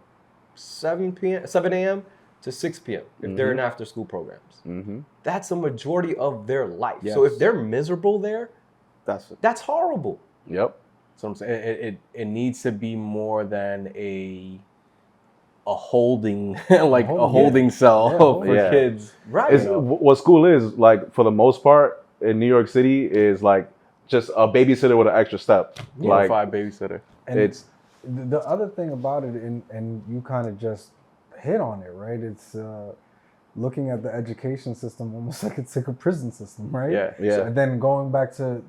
7 a.m. to 6 p.m. if they're in after school programs. That's a majority of their life. Yes. So if they're miserable there, that's horrible. Yep. So I'm saying it needs to be more than a holding holding cell for kids. Right. What school is like for the most part in New York City is like just a babysitter with an extra step. Like 5 babysitter. And it's the other thing about it, and you kind of just hit on it, right? It's looking at the education system almost like it's like a prison system, right? Yeah. So, and then going back to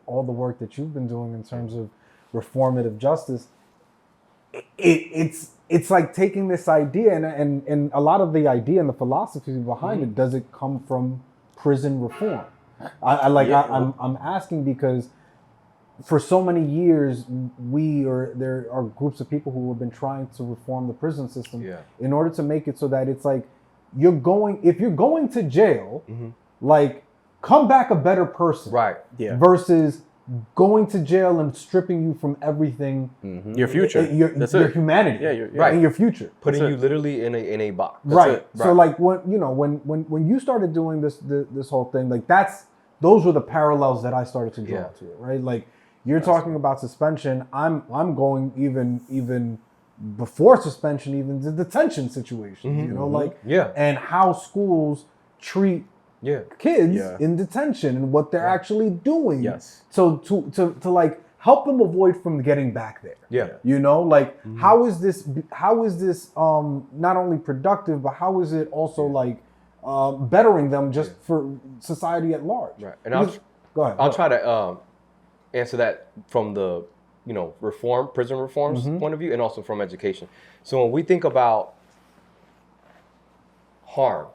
all the work that you've been doing in terms of reformative justice, it's like taking this idea and a lot of the idea and the philosophy behind it, does it come from prison reform? I'm asking because for so many years there are groups of people who have been trying to reform the prison system in order to make it so that it's like if you're going to jail, like come back a better person, right? Yeah. Versus going to jail and stripping you from everything, your future, your humanity, and your future, putting you literally in a box, right? So like when you started doing this whole thing, like those were the parallels that I started to draw to it, right? Like you're talking about suspension, I'm going even before suspension, even the detention situations, and how schools treat kids in detention and what they're actually doing. Yes. So to like help them avoid from getting back there. Yeah. How is this not only productive, but how is it also like bettering them just for society at large? Right. And I'll try to answer that from the prison reforms point of view, and also from education. So when we think about harm,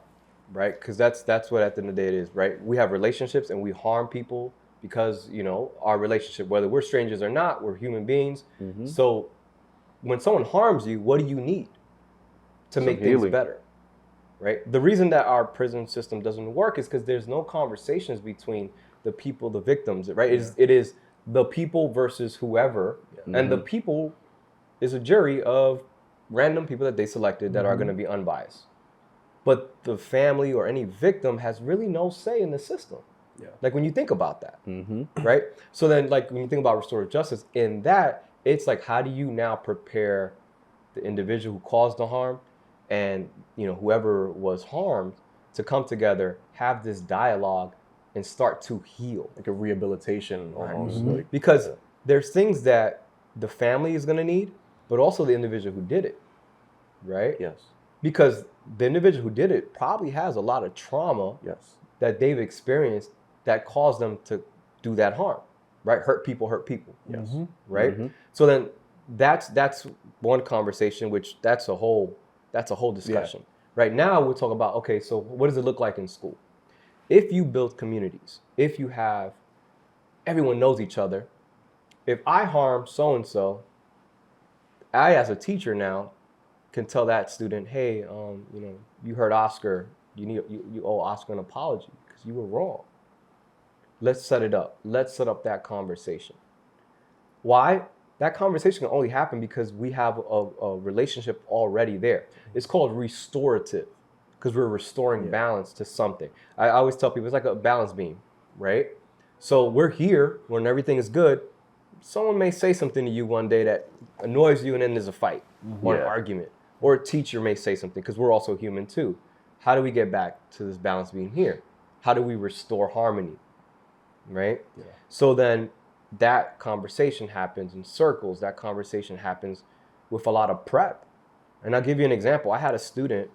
right? Because that's what at the end of the day it is, right? We have relationships and we harm people because, our relationship, whether we're strangers or not, we're human beings. So when someone harms you, what do you need to make things better, right? The reason that our prison system doesn't work is because there's no conversations between the people, the victims, right? It is the people versus whoever. And the people is a jury of random people that they selected that are going to be unbiased. But the family or any victim has really no say in the system. Yeah. Like when you think about that, right? So then like when you think about restorative justice, in that, it's like, how do you now prepare the individual who caused the harm and, whoever was harmed to come together, have this dialogue and start to heal. Like a rehabilitation almost. Because there's things that the family is going to need, but also the individual who did it, right? Yes. Because the individual who did it probably has a lot of trauma that they've experienced that caused them to do that harm, right? Hurt people. Yes. Right? So then that's one conversation, which that's a whole discussion. Right now we're talking about, okay, so what does it look like in school? If you build communities, if you have, everyone knows each other. If I harm so-and-so, I as a teacher now can tell that student, hey, you hurt Oscar, you owe Oscar an apology because you were wrong. Let's set it up. Let's set up that conversation. Why? That conversation can only happen because we have a relationship already there. It's called restorative because we're restoring balance to something. I always tell people it's like a balance beam, right? So we're here when everything is good. Someone may say something to you one day that annoys you, and then there's a fight or an argument. Or a teacher may say something, because we're also human too. How do we get back to this balance being here? How do we restore harmony, right? Yeah. So then that conversation happens in circles. That conversation happens with a lot of prep. And I'll give you an example. I had a student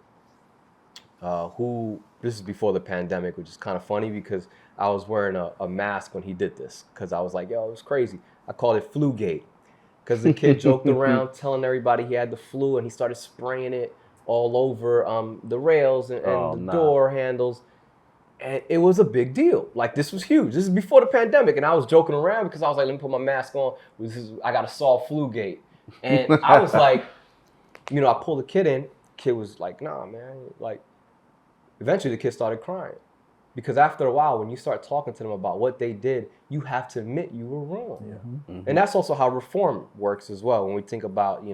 who, this is before the pandemic, which is kind of funny because I was wearing a mask when he did this, because I was like, yo, it was crazy. I called it Flugate. Because the kid joked around telling everybody he had the flu, and he started spraying it all over the rails and the door handles. And it was a big deal. Like, this was huge. This is before the pandemic. And I was joking around because I was like, let me put my mask on. I got to solve Flugate. And I was like, I pulled the kid in. Kid was like, nah, man. Like, eventually the kid started crying Because after a while, when you start talking to them about what they did, you have to admit you were wrong. Yeah. Mm-hmm. And that's also how reform works as well. When we think about,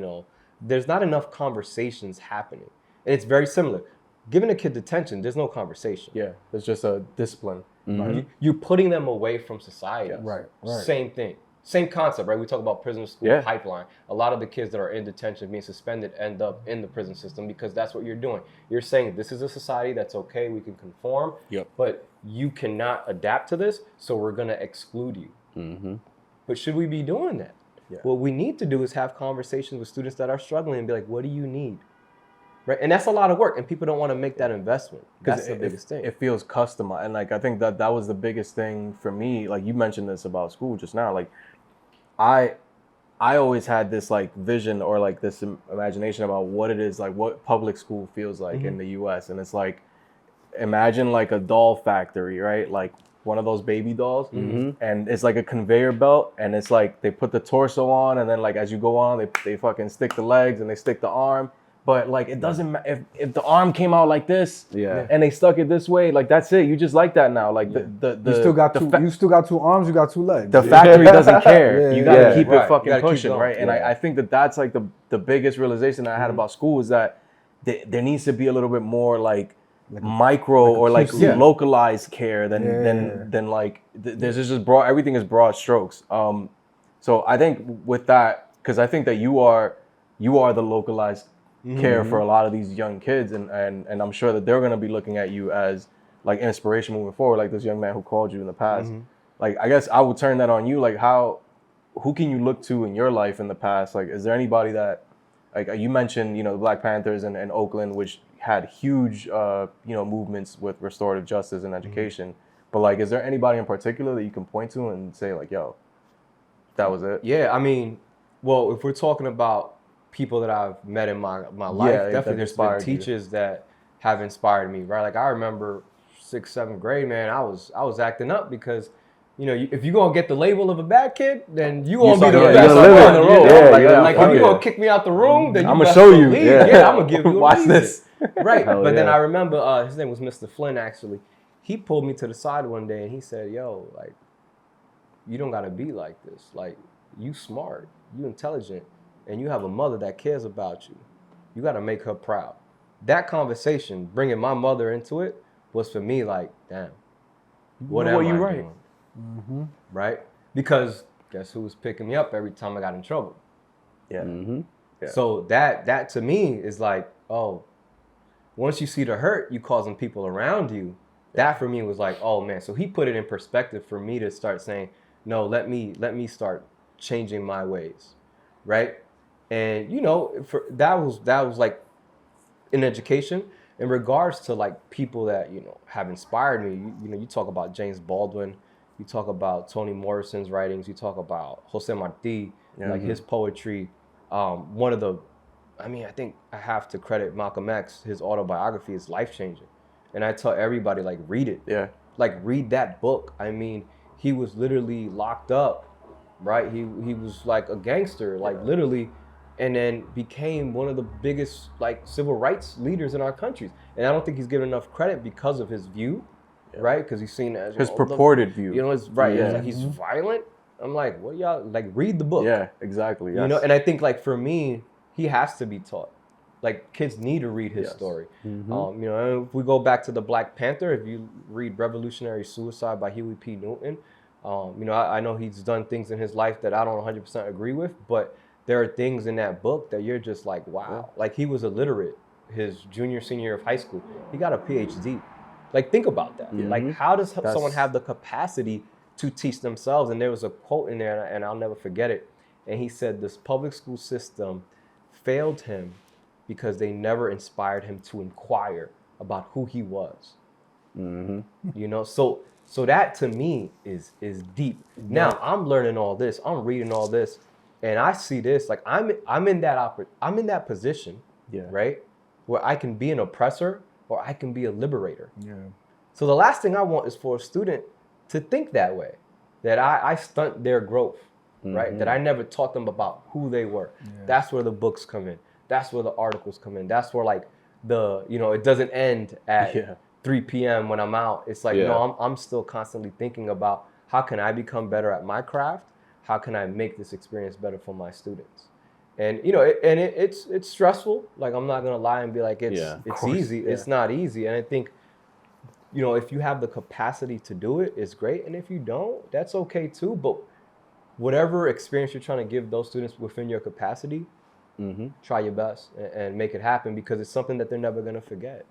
there's not enough conversations happening. And it's very similar. Giving a kid detention, there's no conversation. Yeah, it's just a discipline. Mm-hmm. You're putting them away from society. Yeah. Right. Same thing. Same concept, right? We talk about prison school pipeline. A lot of the kids that are in detention being suspended end up in the prison system because that's what you're doing. You're saying this is a society that's okay, we can conform, but you cannot adapt to this, so we're going to exclude you. Mm-hmm. But should we be doing that? Yeah. What we need to do is have conversations with students that are struggling and be like, what do you need? Right, and that's a lot of work, and people don't want to make that investment. That's the biggest thing. It feels customized, and like I think that was the biggest thing for me. Like you mentioned this about school just now. Like I always had this like vision or like this imagination about what it is, like what public school feels like in the U.S. And it's like, imagine like a doll factory, right? Like one of those baby dolls, and it's like a conveyor belt, and it's like they put the torso on, and then like as you go on, they fucking stick the legs and they stick the arm. But like it doesn't matter if the arm came out like this, and they stuck it this way, like that's it. You just like that now. Like you still got two arms, you got two legs. The factory doesn't care. You gotta keep it fucking pushing, right? And I think that's like the biggest realization that I had about school is that there needs to be a little bit more like micro or like localized care than like there's just broad. Everything is broad strokes. So I think with that, because I think that you are the localized care for a lot of these young kids, and I'm sure that they're gonna be looking at you as like inspiration moving forward, like this young man who called you in the past. Like I guess I would turn that on you. Like who can you look to in your life in the past? Like is there anybody that, like you mentioned, the Black Panthers and Oakland, which had huge movements with restorative justice and education. But like is there anybody in particular that you can point to and say like, yo, that was it? Yeah, I mean, well, if we're talking about people that I've met in my life, definitely there's been teachers that have inspired me, right? Like I remember 6th, 7th grade, man, I was acting up because, if you're going to get the label of a bad kid, then you're going to be the best on the road. Like if you're going to kick me out the room, then I'm going to show you. Yeah, I'm going to give you a watch reason. This. Right. But then I remember his name was Mr. Flynn, actually. He pulled me to the side one day and he said, yo, like, you don't got to be like this. Like, you smart, you intelligent, and you have a mother that cares about you. You got to make her proud. That conversation, bringing my mother into it, was for me like, damn, what am I doing? Mm-hmm. Right? Because guess who was picking me up every time I got in trouble? Yeah. Mm-hmm. Yeah. So that to me is like, oh, once you see the hurt you causing people around you, that for me was like, oh man. So he put it in perspective for me to start saying, no, let me start changing my ways, right? And that was like in education. In regards to like people that have inspired me, you talk about James Baldwin, you talk about Toni Morrison's writings, you talk about Jose Marti, like his poetry. I think I have to credit Malcolm X. His autobiography is life-changing, and I tell everybody like read it. Yeah, like read that book. I mean, he was literally locked up, right? He was like a gangster, like literally. And then became one of the biggest like civil rights leaders in our countries. And I don't think he's given enough credit because of his view, right? Because he's seen as his purported view. It's right. Yeah. It's like he's violent. I'm like, what y'all like? Read the book. Yeah, exactly. Yes. And I think like for me, he has to be taught. Like kids need to read his story. Mm-hmm. If we go back to the Black Panther, if you read Revolutionary Suicide by Huey P. Newton, I know he's done things in his life that I don't 100% agree with, but there are things in that book that you're just like, wow. Like he was illiterate his junior, senior year of high school. He got a PhD. Like think about that. Mm-hmm. Like how does someone have the capacity to teach themselves? And there was a quote in there and I'll never forget it. And he said this public school system failed him because they never inspired him to inquire about who he was. Mm-hmm. So that to me is deep. Now I'm learning all this. I'm reading all this. And I see this, like I'm in that position, right, where I can be an oppressor or I can be a liberator. Yeah. So the last thing I want is for a student to think that way, that I stunt their growth, right? That I never taught them about who they were. Yeah. That's where the books come in. That's where the articles come in. That's where like it doesn't end at 3 p.m. when I'm out. It's like, no, I'm still constantly thinking about how can I become better at my craft? How can I make this experience better for my students? And it's stressful. Like, I'm not gonna lie and be like it's easy. Yeah. It's not easy. And I think, if you have the capacity to do it, it's great. And if you don't, that's okay too. But whatever experience you're trying to give those students within your capacity, try your best and make it happen, because it's something that they're never gonna forget.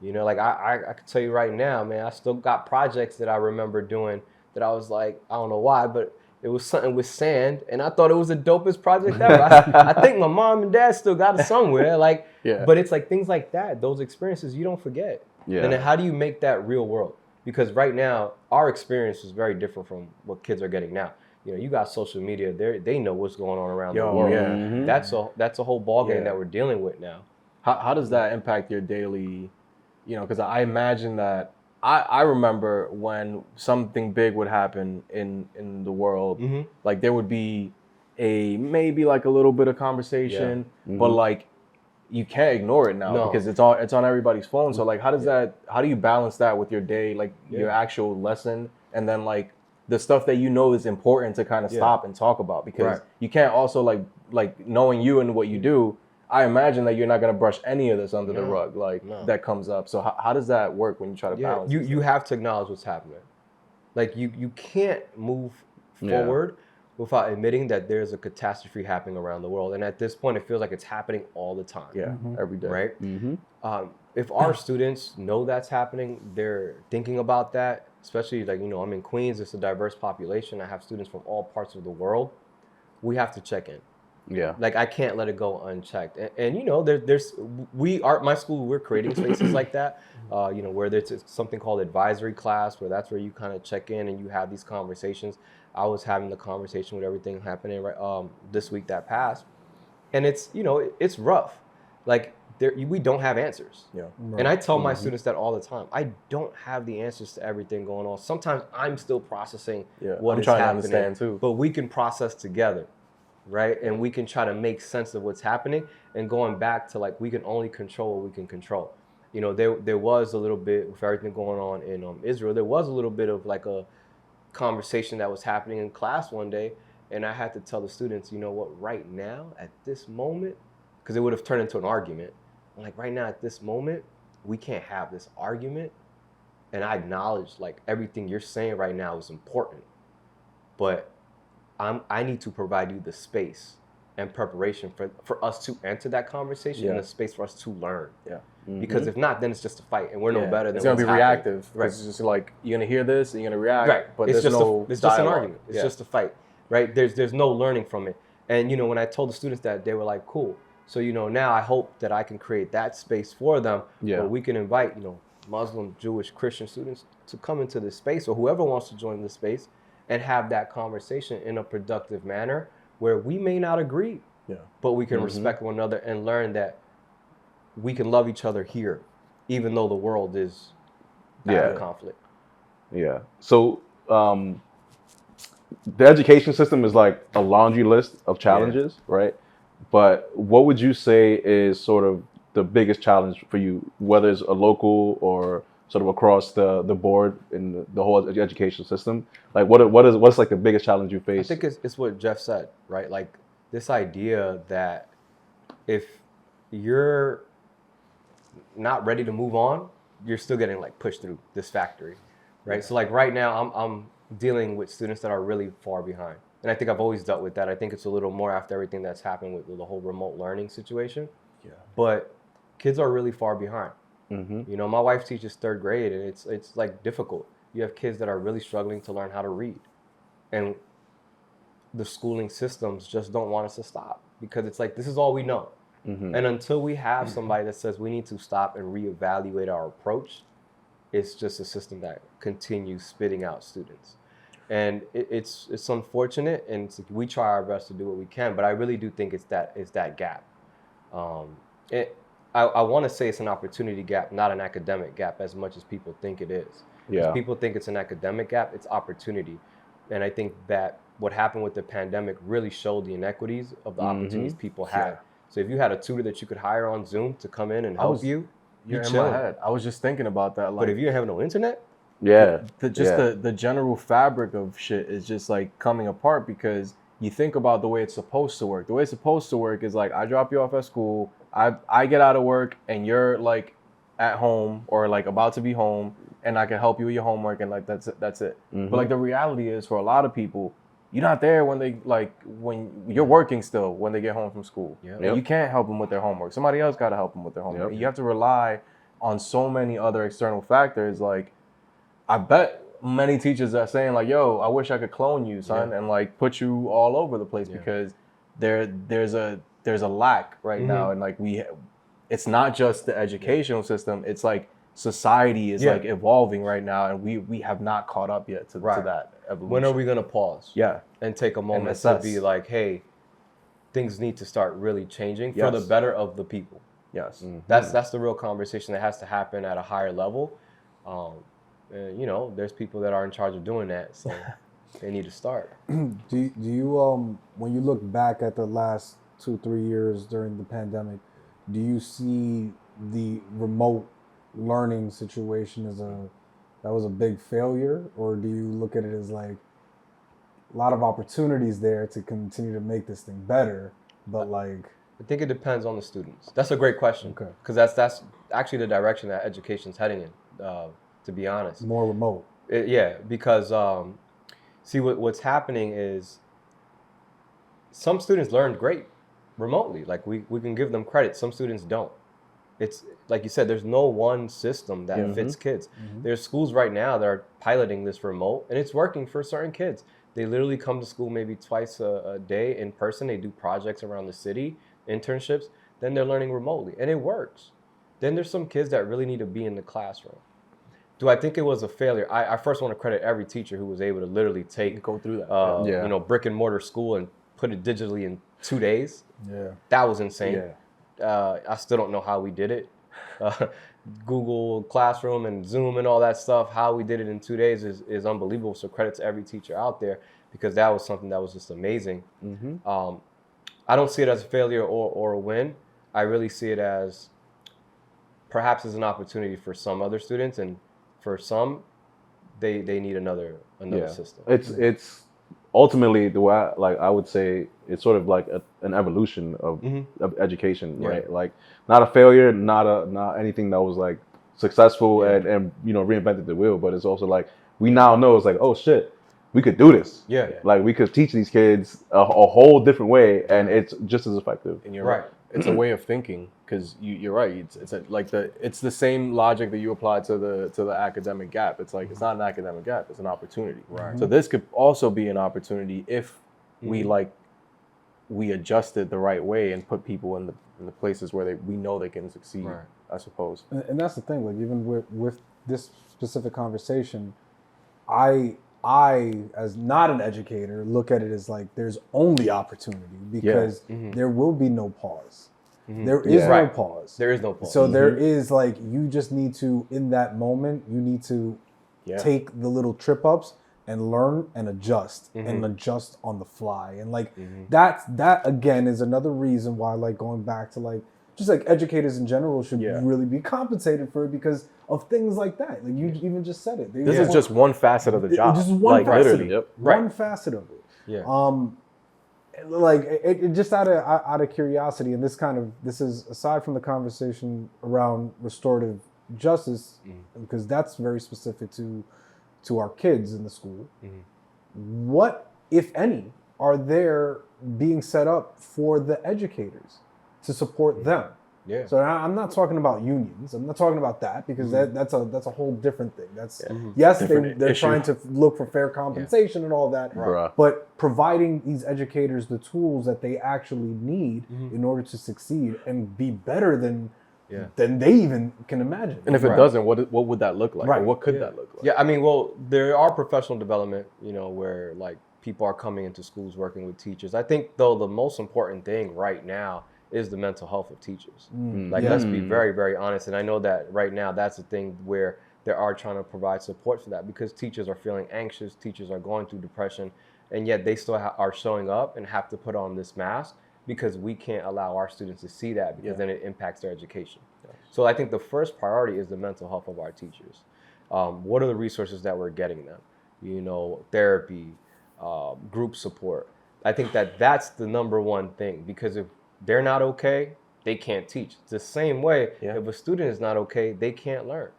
Like I can tell you right now, man, I still got projects that I remember doing that I was like, I don't know why, but it was something with sand, and I thought it was the dopest project ever. I think my mom and dad still got it somewhere. Like, but it's like things like that, those experiences you don't forget. Yeah. And then how do you make that real world? Because right now, our experience is very different from what kids are getting now. You got social media. They know what's going on around the world. Yeah. That's a whole ballgame that we're dealing with now. How does that impact your daily? Because I imagine that I remember when something big would happen in the world, like there would be maybe like a little bit of conversation, but like you can't ignore it now because it's on everybody's phone. So like, how do you balance that with your day, like your actual lesson, and then like the stuff that is important to kind of stop and talk about, because you can't also like knowing you and what you do, I imagine that you're not going to brush any of this under the rug, that comes up. So how does that work when you try to balance? You have to acknowledge what's happening. Like you can't move forward without admitting that there's a catastrophe happening around the world. And at this point, it feels like it's happening all the time. Yeah, every day. Right? If our students know that's happening, they're thinking about that, especially like, I'm in Queens, it's a diverse population. I have students from all parts of the world. We have to check in. Yeah. Like, I can't let it go unchecked. And my school, we're creating spaces like that, where there's something called advisory class, where that's where you kind of check in and you have these conversations. I was having the conversation with everything happening this week that passed. And it's, it's rough. Like, we don't have answers. Yeah. Right. And I tell my students that all the time. I don't have the answers to everything going on. Sometimes I'm still processing what is happening. I'm trying to understand too. But we can process together. Right? And we can try to make sense of what's happening, and going back to like, we can only control what we can control. There was a little bit with everything going on in Israel, there was a little bit of like a conversation that was happening in class one day. And I had to tell the students, right now at this moment, because it would have turned into an argument. I'm like, right now at this moment, we can't have this argument. And I acknowledge like everything you're saying right now is important, but I need to provide you the space and preparation for us to enter that conversation, and a space for us to learn. Yeah. Because if not, then it's just a fight, and we're no better than it's going to be reactive. Right. It's just like, you're going to hear this and you're going to react. Right. But it's just it's just an argument. It's just a fight. Right. There's no learning from it. And when I told the students that, they were like, cool. So now I hope that I can create that space for them, where we can invite Muslim, Jewish, Christian students to come into this space, or whoever wants to join this space, and have that conversation in a productive manner where we may not agree, but we can respect one another and learn that we can love each other here, even though the world is out of conflict. Yeah. So the education system is like a laundry list of challenges, right? But what would you say is sort of the biggest challenge for you, whether it's a local or sort of across the board in the whole education system? Like, what's like the biggest challenge you face? I think it's what Jeff said, right? Like, this idea that if you're not ready to move on, you're still getting like pushed through this factory, right? Yeah. So like right now, I'm dealing with students that are really far behind, and I think I've always dealt with that. I think it's a little more after everything that's happened with the whole remote learning situation. Yeah. But kids are really far behind. My wife teaches 3rd grade, and it's like difficult. You have kids that are really struggling to learn how to read, and the schooling systems just don't want us to stop, because it's like, this is all we know. And until we have somebody that says we need to stop and reevaluate our approach, it's just a system that continues spitting out students. And it's unfortunate, and we try our best to do what we can, but I really do think it's that gap. I want to say it's an opportunity gap, not an academic gap, as much as people think it is. Yeah. People think it's an academic gap, it's opportunity. And I think that what happened with the pandemic really showed the inequities of the opportunities people had. Yeah. So if you had a tutor that you could hire on Zoom to come in and help you, you're in my head. I was just thinking about that. Like, but if you have no internet, the general fabric of shit is just like coming apart because you think about the way it's supposed to work. The way it's supposed to work is like I drop you off at school, I get out of work, and you're like at home or like about to be home, and I can help you with your homework, and like that's it. Mm-hmm. But like the reality is, for a lot of people, you're not there when you're working still when they get home from school. Yep. And you can't help them with their homework. Somebody else got to help them with their homework. Yep. You have to rely on so many other external factors. Like, I bet many teachers are saying like, "Yo, I wish I could clone you, son, and like put you all over the place because there's a lack right now, and like it's not just the educational system. It's like society is like evolving right now, and we have not caught up yet to that evolution. When are we gonna pause? Yeah, and take a moment to be like, hey, things need to start really changing for the better of the people. Yes, that's the real conversation that has to happen at a higher level. You know, there's people that are in charge of doing that, so they need to start. Do you when you look back at the last 2-3 years during the pandemic, do you see the remote learning situation as that was a big failure, or do you look at it as like a lot of opportunities there to continue to make this thing better, but like? I think it depends on the students. That's a great question, because that's actually the direction that education's heading in. To be honest, more remote. Because see what's happening is some students learn great remotely. Like we can give them credit. Some students don't. It's like you said, there's no one system that fits kids. There's schools right now that are piloting this remote, and it's working for certain kids. They literally come to school maybe twice a day in person. They do projects around the city, internships. Then they're learning remotely, and it works. Then there's some kids that really need to be in the classroom. Do I think it was a failure? I first want to credit every teacher who was able to literally go through that, you know, brick and mortar school and put it digitally in 2 days. Yeah, that was insane. I still don't know how we did it. Google Classroom and Zoom and all that stuff, how we did it in 2 days is unbelievable. So credit to every teacher out there, because that was something that was just amazing. I don't see it as a failure or a win. I really see it as perhaps as an opportunity for some other students, and for some, they need another system. It's ultimately the way I would say it's sort of like an evolution of education, right? Like not a failure, not anything that was like successful and you know reinvented the wheel, but it's also like we now know it's like, oh shit, we could do this. Like we could teach these kids a whole different way, and it's just as effective. And you're right. It's a way of thinking, because you're right. It's the same logic that you apply to the academic gap. It's like it's not an academic gap; it's an opportunity. Right. So this could also be an opportunity if we adjust it the right way and put people in the places where we know they can succeed. Right. I suppose. And that's the thing. Like even with this specific conversation, I as not an educator look at it as like there's only opportunity, because there will be no pause. There is no pause. There is no pause. So there is like, you just need to, in that moment, you need to take the little trip ups and learn and adjust and adjust on the fly. And like that again is another reason why, like, going back to like just like educators in general should really be compensated for it, because of things like that. Like you even just said it. This is just one facet of the job. Just one facet. Literally. One facet of it. Yeah. Like it just out of curiosity, and this is aside from the conversation around restorative justice, because that's very specific to our kids in the school. What, if any, are there being set up for the educators to support them? Yeah. So I'm not talking about unions. I'm not talking about that, because that's a whole different thing. That's yes, they're trying to look for fair compensation and all that, but providing these educators the tools that they actually need in order to succeed and be better than they even can imagine. And if it doesn't, what would that look like? Or what could that look like? Yeah, I mean, well, there are professional development, you know, where like people are coming into schools working with teachers. I think though the most important thing right now is the mental health of teachers. Like, let's be very, very honest. And I know that right now that's a thing where they are trying to provide support for that, because teachers are feeling anxious, teachers are going through depression, and yet they still are showing up and have to put on this mask, because we can't allow our students to see that, because then it impacts their education. So I think the first priority is the mental health of our teachers. What are the resources that we're getting them? You know, therapy, group support. I think that that's the number one thing, because if they're not okay, they can't teach. It's the same way, if a student is not okay, they can't learn.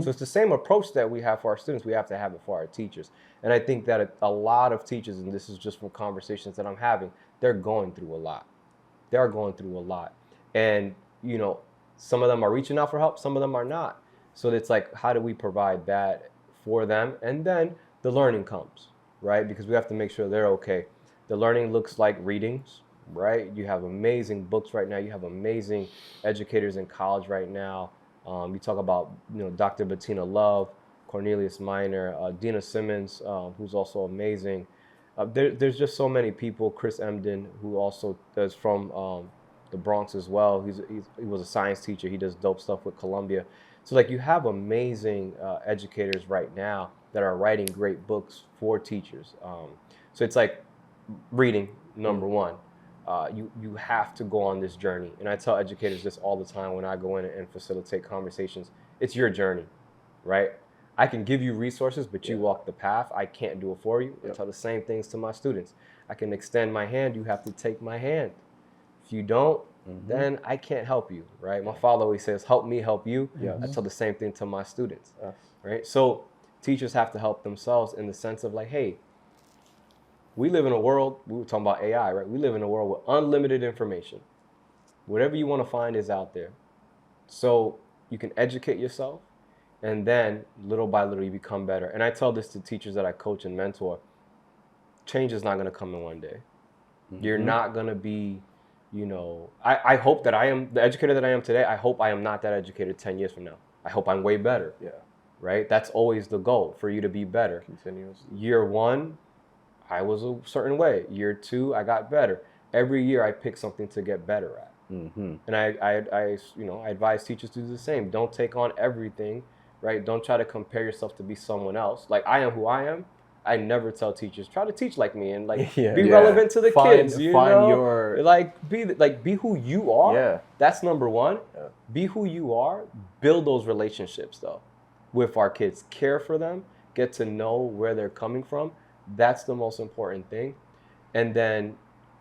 So it's the same approach that we have for our students, we have to have it for our teachers. And I think that a lot of teachers, and this is just from conversations that I'm having, they're going through a lot. They are going through a lot. And, you know, some of them are reaching out for help, some of them are not. So it's like, how do we provide that for them? And then the learning comes, right? Because we have to make sure they're okay. The learning looks like readings, right? You have amazing books right now. You have amazing educators in college right now. You talk about, you know, Dr. Bettina Love, Cornelius Minor, Dina Simmons, who's also amazing. There's just so many people. Chris Emden, who also is from the Bronx as well. He was a science teacher. He does dope stuff with Columbia. So like, you have amazing educators right now that are writing great books for teachers. So it's like reading, number one. You have to go on this journey. And I tell educators this all the time when I go in and facilitate conversations. It's your journey, right? I can give you resources, but you walk the path. I can't do it for you. I tell the same things to my students. I can extend my hand. You have to take my hand. If you don't, then I can't help you, right? My father always says, help me help you. I tell the same thing to my students, right? So teachers have to help themselves in the sense of like, hey, we live in a world, we were talking about AI, right? We live in a world with unlimited information. Whatever you want to find is out there. So you can educate yourself, and then little by little you become better. And I tell this to teachers that I coach and mentor. Change is not going to come in one day. You're not going to be, you know, I hope that I am the educator that I am today. I hope I am not that educator 10 years from now. I hope I'm way better. Right? That's always the goal, for you to be better. Continuous. Year one, I was a certain way. Year two, I got better. Every year I pick something to get better at. And I you know, I advise teachers to do the same. Don't take on everything, right? Don't try to compare yourself to be someone else. Like, I am who I am. I never tell teachers, try to teach like me and like be relevant to the kids. You know? Be who you are. That's number one. Be who you are. Build those relationships though with our kids. Care for them. Get to know where they're coming from. That's the most important thing. And then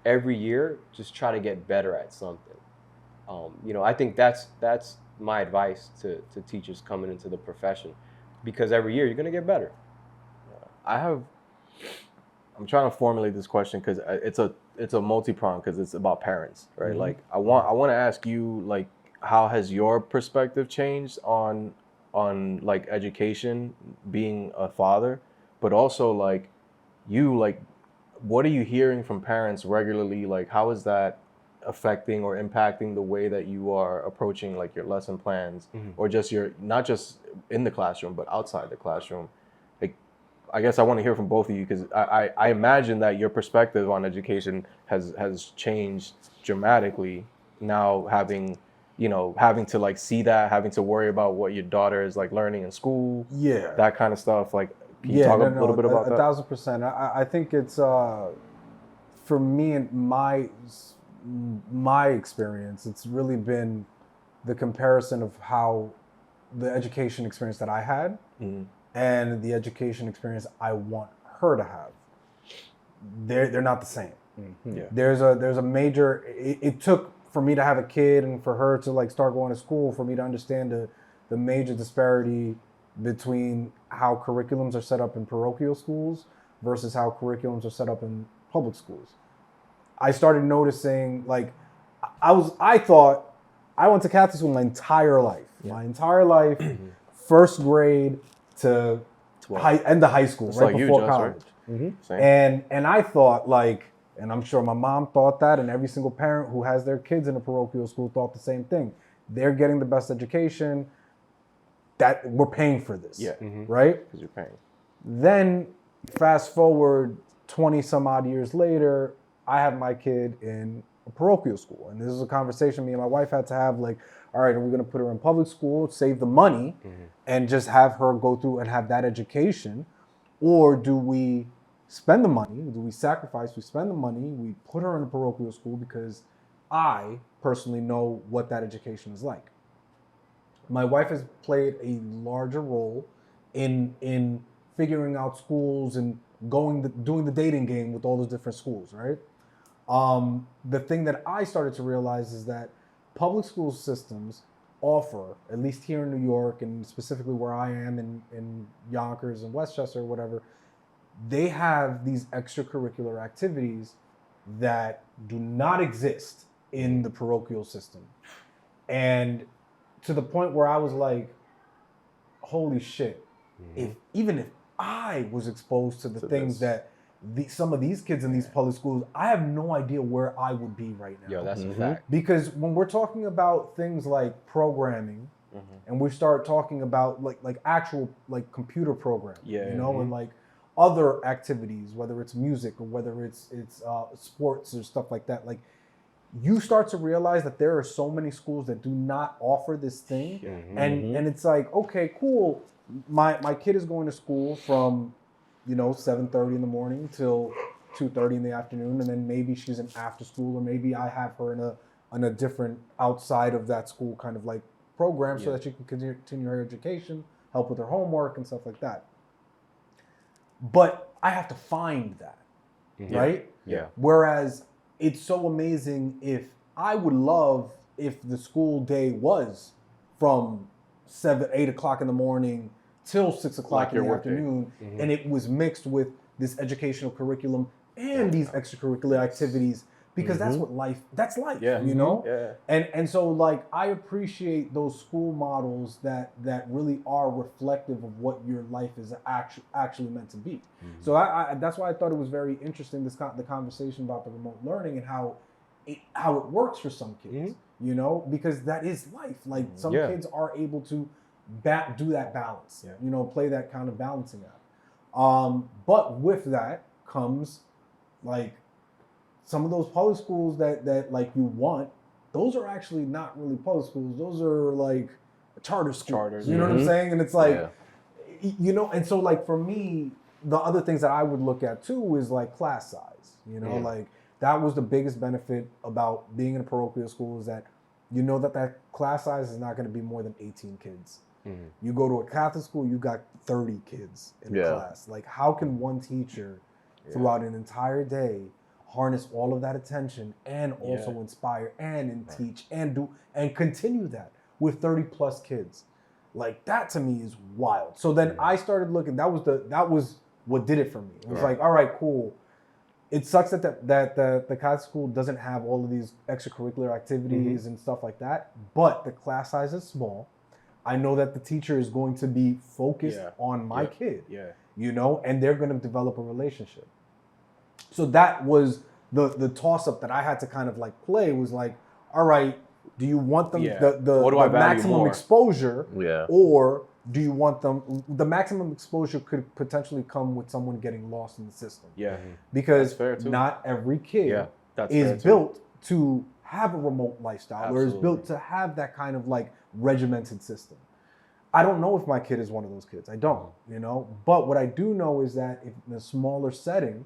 every year, just try to get better at something. You know, I think that's my advice to teachers coming into the profession, because every year you're going to get better. I'm trying to formulate this question because it's a multi-pronged, because it's about parents, right? Like, I want to ask you, like, how has your perspective changed on like education, being a father, but also like, what are you hearing from parents regularly? Like, how is that affecting or impacting the way that you are approaching like your lesson plans, or just not just in the classroom, but outside the classroom? Like, I guess I want to hear from both of you, because I imagine that your perspective on education has changed dramatically now, having to like see that, having to worry about what your daughter is like learning in school, that kind of stuff. Like, can you talk a little bit about that? 1,000%. I think it's for me and my experience, it's really been the comparison of how the education experience that I had and the education experience I want her to have. They're not the same. There's a major. It took for me to have a kid and for her to like start going to school for me to understand the major disparity between how curriculums are set up in parochial schools versus how curriculums are set up in public schools. I started noticing, like, I thought I went to Catholic school my entire life. My entire life, first grade to end of high school, it's right like before you, college. Right? And I thought, like, and I'm sure my mom thought that, and every single parent who has their kids in a parochial school thought the same thing. They're getting the best education. That we're paying for this, right? Because you're paying. Then fast forward 20 some odd years later, I have my kid in a parochial school. And this is a conversation me and my wife had to have, like, all right, are we going to put her in public school, save the money, and just have her go through and have that education? Or do we spend the money? Do we sacrifice? We spend the money, we put her in a parochial school because I personally know what that education is like. my wife has played a larger role in figuring out schools and doing the dating game with all those different schools, right? The thing that I started to realize is that public school systems offer, at least here in New York and specifically where I am in Yonkers and Westchester or whatever, they have these extracurricular activities that do not exist in the parochial system. And to the point where I was like, holy shit, even if I was exposed to the things that some of these kids in these public schools, I have no idea where I would be right now. Yo, that's a fact. Because when we're talking about things like programming, and we start talking about like actual like computer programming, you know, and like other activities, whether it's music or whether it's sports or stuff like that, like you start to realize that there are so many schools that do not offer this thing, and it's like, okay, cool. My kid is going to school from, 7:30 in the morning till 2:30 in the afternoon, and then maybe she's in after school, or maybe I have her in a different outside of that school kind of like program so that she can continue her education, help with her homework and stuff like that. But I have to find that, right? Yeah. Whereas it's so amazing I would love if the school day was from 8 o'clock in the morning till 6 o'clock in the afternoon, and it was mixed with this educational curriculum and these extracurricular activities, because that's life, you know? Yeah. And so like I appreciate those school models that really are reflective of what your life is actually meant to be. So I that's why I thought it was very interesting, the conversation about the remote learning and how it works for some kids, because that is life. Like some kids are able to do that balance, play that kind of balancing act. But with that comes like some of those public schools that like you want, those are actually not really public schools. Those are like charter schools. Charters, you know what I'm saying? And it's like, and so like for me, the other things that I would look at too is like class size, like that was the biggest benefit about being in a parochial school, is that that class size is not going to be more than 18 kids. You go to a Catholic school, you got 30 kids in a class. Like how can one teacher throughout an entire day harness all of that attention and also inspire and teach and continue that with 30 plus kids? Like that to me is wild. So then I started looking, that was what did it for me. It was like, all right, cool. It sucks that the Catholic school doesn't have all of these extracurricular activities and stuff like that, but the class size is small. I know that the teacher is going to be focused on my kid, and they're going to develop a relationship. So that was the toss-up that I had to kind of like play, was like, all right, do you want them the maximum exposure, or do you want them, the maximum exposure could potentially come with someone getting lost in the system. Because not every kid is built to have a remote lifestyle or is built to have that kind of like regimented system. I don't know if my kid is one of those kids. I don't, but what I do know is that if in a smaller setting,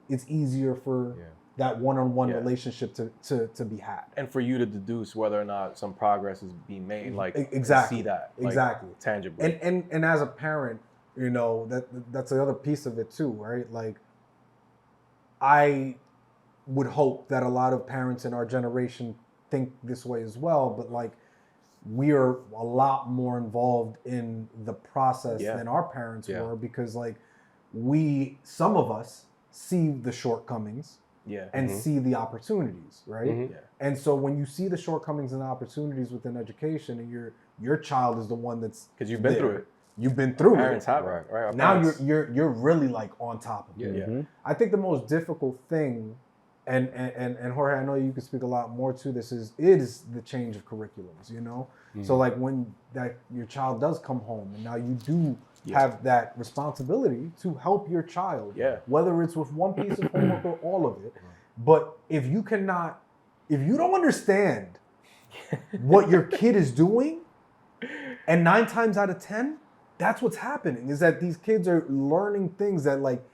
it's easier for that one-on-one relationship to be had. And for you to deduce whether or not some progress is being made, like exactly. see that tangibly. And as a parent, that's the other piece of it too, right? Like I would hope that a lot of parents in our generation think this way as well, but like we are a lot more involved in the process than our parents were, because like some of us see the shortcomings and see the opportunities, right? And so when you see the shortcomings and the opportunities within education, and your child is the one that's, because you've been through it. You've been through parents it. Have it. Right. Now you're really like on top of it. I think the most difficult thing, and Jorge, I know you can speak a lot more to this, is the change of curriculums, So like when your child does come home, and now you do have that responsibility to help your child, whether it's with one piece of homework or all of it. But if you don't understand what your kid is doing, and 9 times out of 10, that's what's happening, is that these kids are learning things that like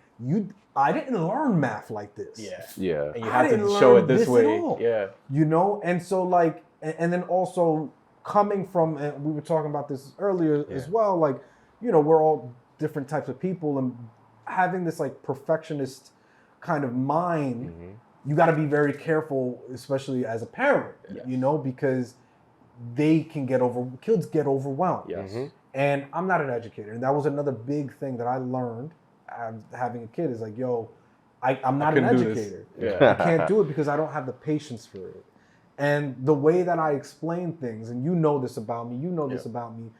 I didn't learn math like this. And you have to show it this way. And so like, and then also coming from, and we were talking about this earlier as well, like, you know, we're all different types of people, and having this like perfectionist kind of mind, you got to be very careful, especially as a parent, you know, because kids get overwhelmed. And I'm not an educator, and that was another big thing that I learned having a kid is like, yo, I'm not an educator. I can't do it because I don't have the patience for it. And the way that I explain things, and you know this about me, this about me,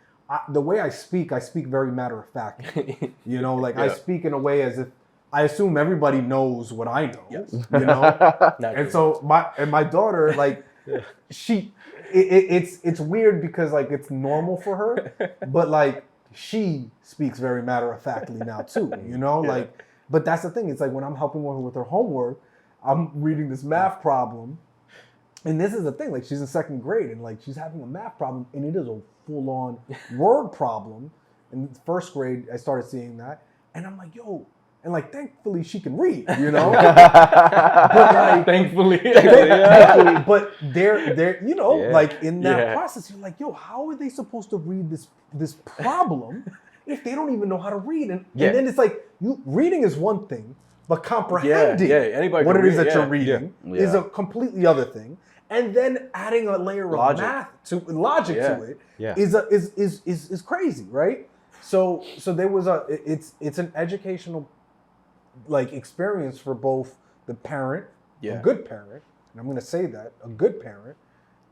the way I speak very matter of fact. You know, like I speak in a way as if I assume everybody knows what I know. You know, and so my daughter, like, it's weird because like it's normal for her, but like she speaks very matter of factly now too. You know, like, but that's the thing. It's like when I'm helping her with her homework, I'm reading this math problem. And this is the thing, like she's in second grade and like she's having a math problem and it is a full-on word problem. In first grade, I started seeing that and I'm like, yo, and like thankfully she can read, you know? But like, thankfully, but they're you know, like in that process, you're like, yo, how are they supposed to read this problem if they don't even know how to read? And then it's like, reading is one thing, but comprehending what it is that you're reading is a completely other thing. And then adding a layer of logic to it is crazy, right? So there was it's an educational like experience for both the parent, a good parent, and I'm going to say that, a good parent,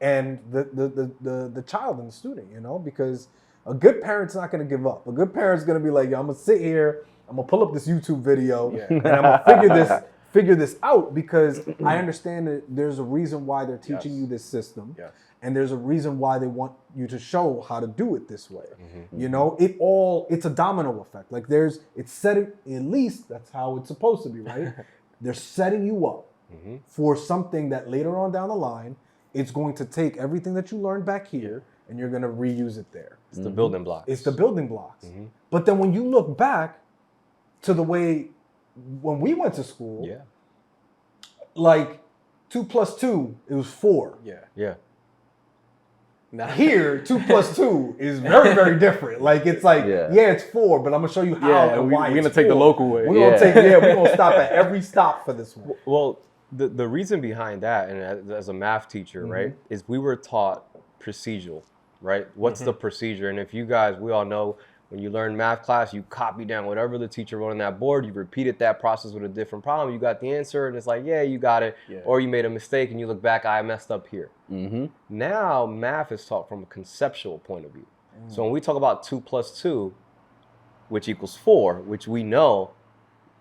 and the child and the student, you know, because a good parent's not going to give up. A good parent's going to be like, yo, I'm going to sit here, I'm going to pull up this YouTube video, and I'm going to figure this out because I understand that there's a reason why they're teaching you this system, and there's a reason why they want you to show how to do it this way. You know, it's a domino effect. Like it's setting, at least that's how it's supposed to be, right? They're setting you up for something that later on down the line, it's going to take everything that you learned back here and you're going to reuse it there. It's the building blocks. It's the building blocks. But then when you look back to the way when we went to school, like 2 + 2, it was 4. Now here, 2 + 2 is very, very different. Like it's like, it's 4, but I'm gonna show you how and why. We're gonna take the local way. We're gonna stop at every stop for this one. Well, the reason behind that, and as a math teacher, right, is we were taught procedural, right? What's the procedure? And if you guys, we all know, when you learn math class, you copy down whatever the teacher wrote on that board, you repeated that process with a different problem, you got the answer, and it's like, you got it. Or you made a mistake and you look back, I messed up here. Now, math is taught from a conceptual point of view. So when we talk about 2 + 2, which equals 4, which we know,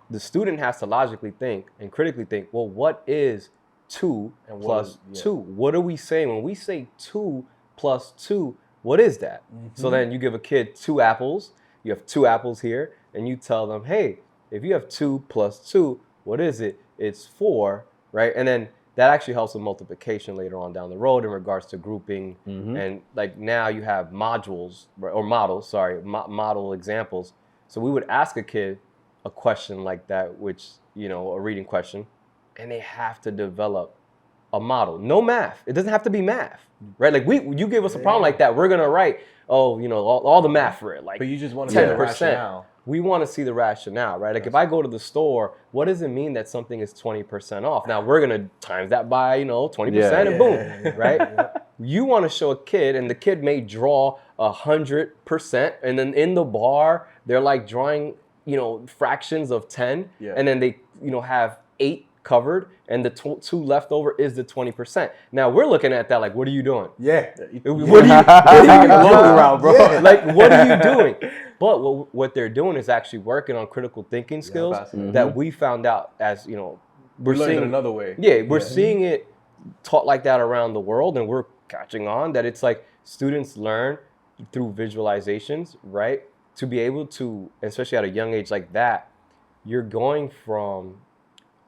the student has to logically think and critically think, well, what is 2 plus 2? What are we saying? When we say 2 + 2, what is that? So then you give a kid 2 apples, you have 2 apples here, and you tell them, hey, if you have 2 + 2, what is it? It's 4, right? And then that actually helps with multiplication later on down the road in regards to grouping. And like now you have modules, or models, model examples. So we would ask a kid a question like that, which, you know, a reading question, and they have to develop a model. No math. It doesn't have to be math, right? Like you give us a problem like that, we're gonna write, all the math for it, like. But you just want to see the rationale. We want to see the rationale, right? Like if I go to the store, what does it mean that something is 20% off? Now we're gonna times that by 20% and boom, right? You want to show a kid, and the kid may draw 100%, and then in the bar they're like drawing fractions of 10, and then they have 8 covered, and the 2 left over is the 20%. Now we're looking at that like, what are you doing? What are you doing, bro? Like, what are you doing? But what they're doing is actually working on critical thinking skills that we found out as we're seeing it another way. We're seeing it taught like that around the world, and we're catching on that it's like students learn through visualizations, right? To be able to, especially at a young age like that, you're going from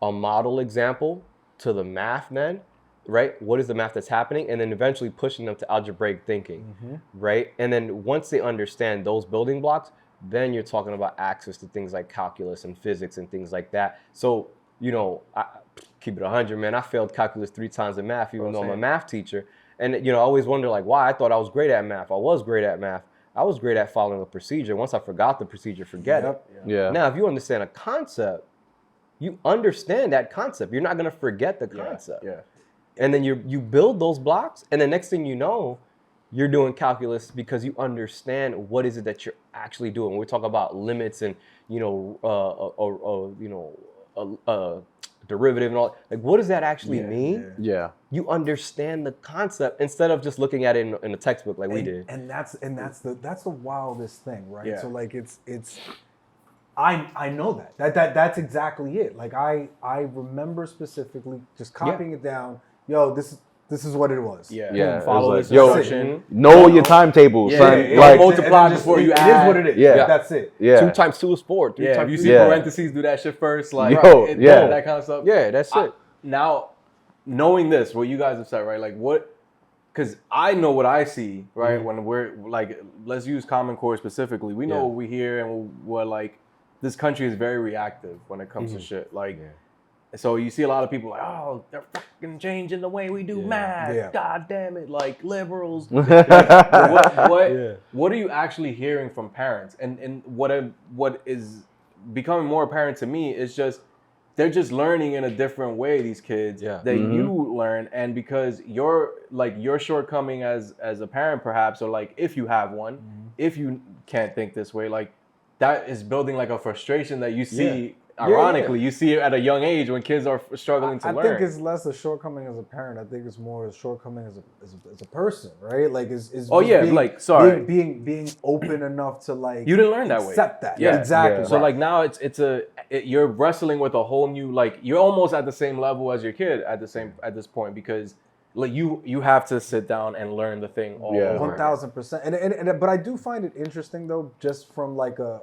a model example to the math then, right? What is the math that's happening? And then eventually pushing them to algebraic thinking, right? And then once they understand those building blocks, then you're talking about access to things like calculus and physics and things like that. So, I keep it 100, man. I failed calculus 3 times in math, even though I'm a math teacher. And I always wonder like why. I thought I was great at math. I was great at math. I was great at following a procedure. Once I forgot the procedure, forget it. Yeah. Now, if you understand a concept, you understand that concept. You're not gonna forget the concept. Yeah. And then you build those blocks, and the next thing you know, you're doing calculus because you understand what is it that you're actually doing. When we talk about limits and derivative and all, like what does that actually mean? Yeah. You understand the concept instead of just looking at it in a textbook like we did. And that's the wildest thing, right? Yeah. So like it's I know that's exactly it. Like I remember specifically just copying it down. Yo, this is what it was. Yeah. Follow Like, this yo, instruction. know your timetable, son. Like, multiply before you add. It is what it is. Yeah. That's it. yeah. 2 times 2 is 4. 3 Yeah, times if you 3 see is parentheses, do that shit first. Like, that kind of stuff. Yeah, that's it. Now, knowing this, what you guys have said, right? Like, what? Because I know what I see, right? When we're like, let's use Common Core specifically. We know what we hear and what like this country is very reactive when it comes to shit. Like, so you see a lot of people like, oh, they're fucking changing the way we do math. Yeah. God damn it, like liberals. Like, what are you actually hearing from parents? And what is becoming more apparent to me is just they're just learning in a different way, these kids, that you learn. And because your shortcoming as a parent perhaps, or like if you have one, if you can't think this way, like that is building like a frustration that you see. Ironically, you see it at a young age when kids are struggling to learn. I think it's less a shortcoming as a parent. I think it's more a shortcoming as a person, right? Like being open enough to like you didn't learn that way. Accept that. Yeah, exactly. Yeah. So like now you're wrestling with a whole new, like you're almost at the same level as your kid at this point, because like you have to sit down and learn the thing all over. 1000%. And but I do find it interesting though, just from like a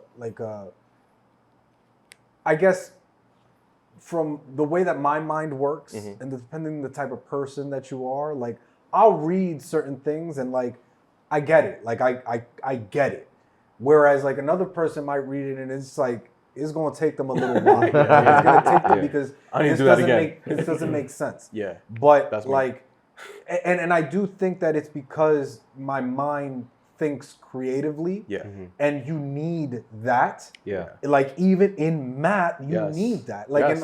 I guess from the way that my mind works and depending on the type of person that you are, like I'll read certain things and like I get it. Like I get it. Whereas like another person might read it and it's like it's gonna take them a little while. It's gonna take them because this doesn't make sense. Yeah. But that's like and I do think that it's because my mind thinks creatively, and you need that. Like even in math, you need that. Like and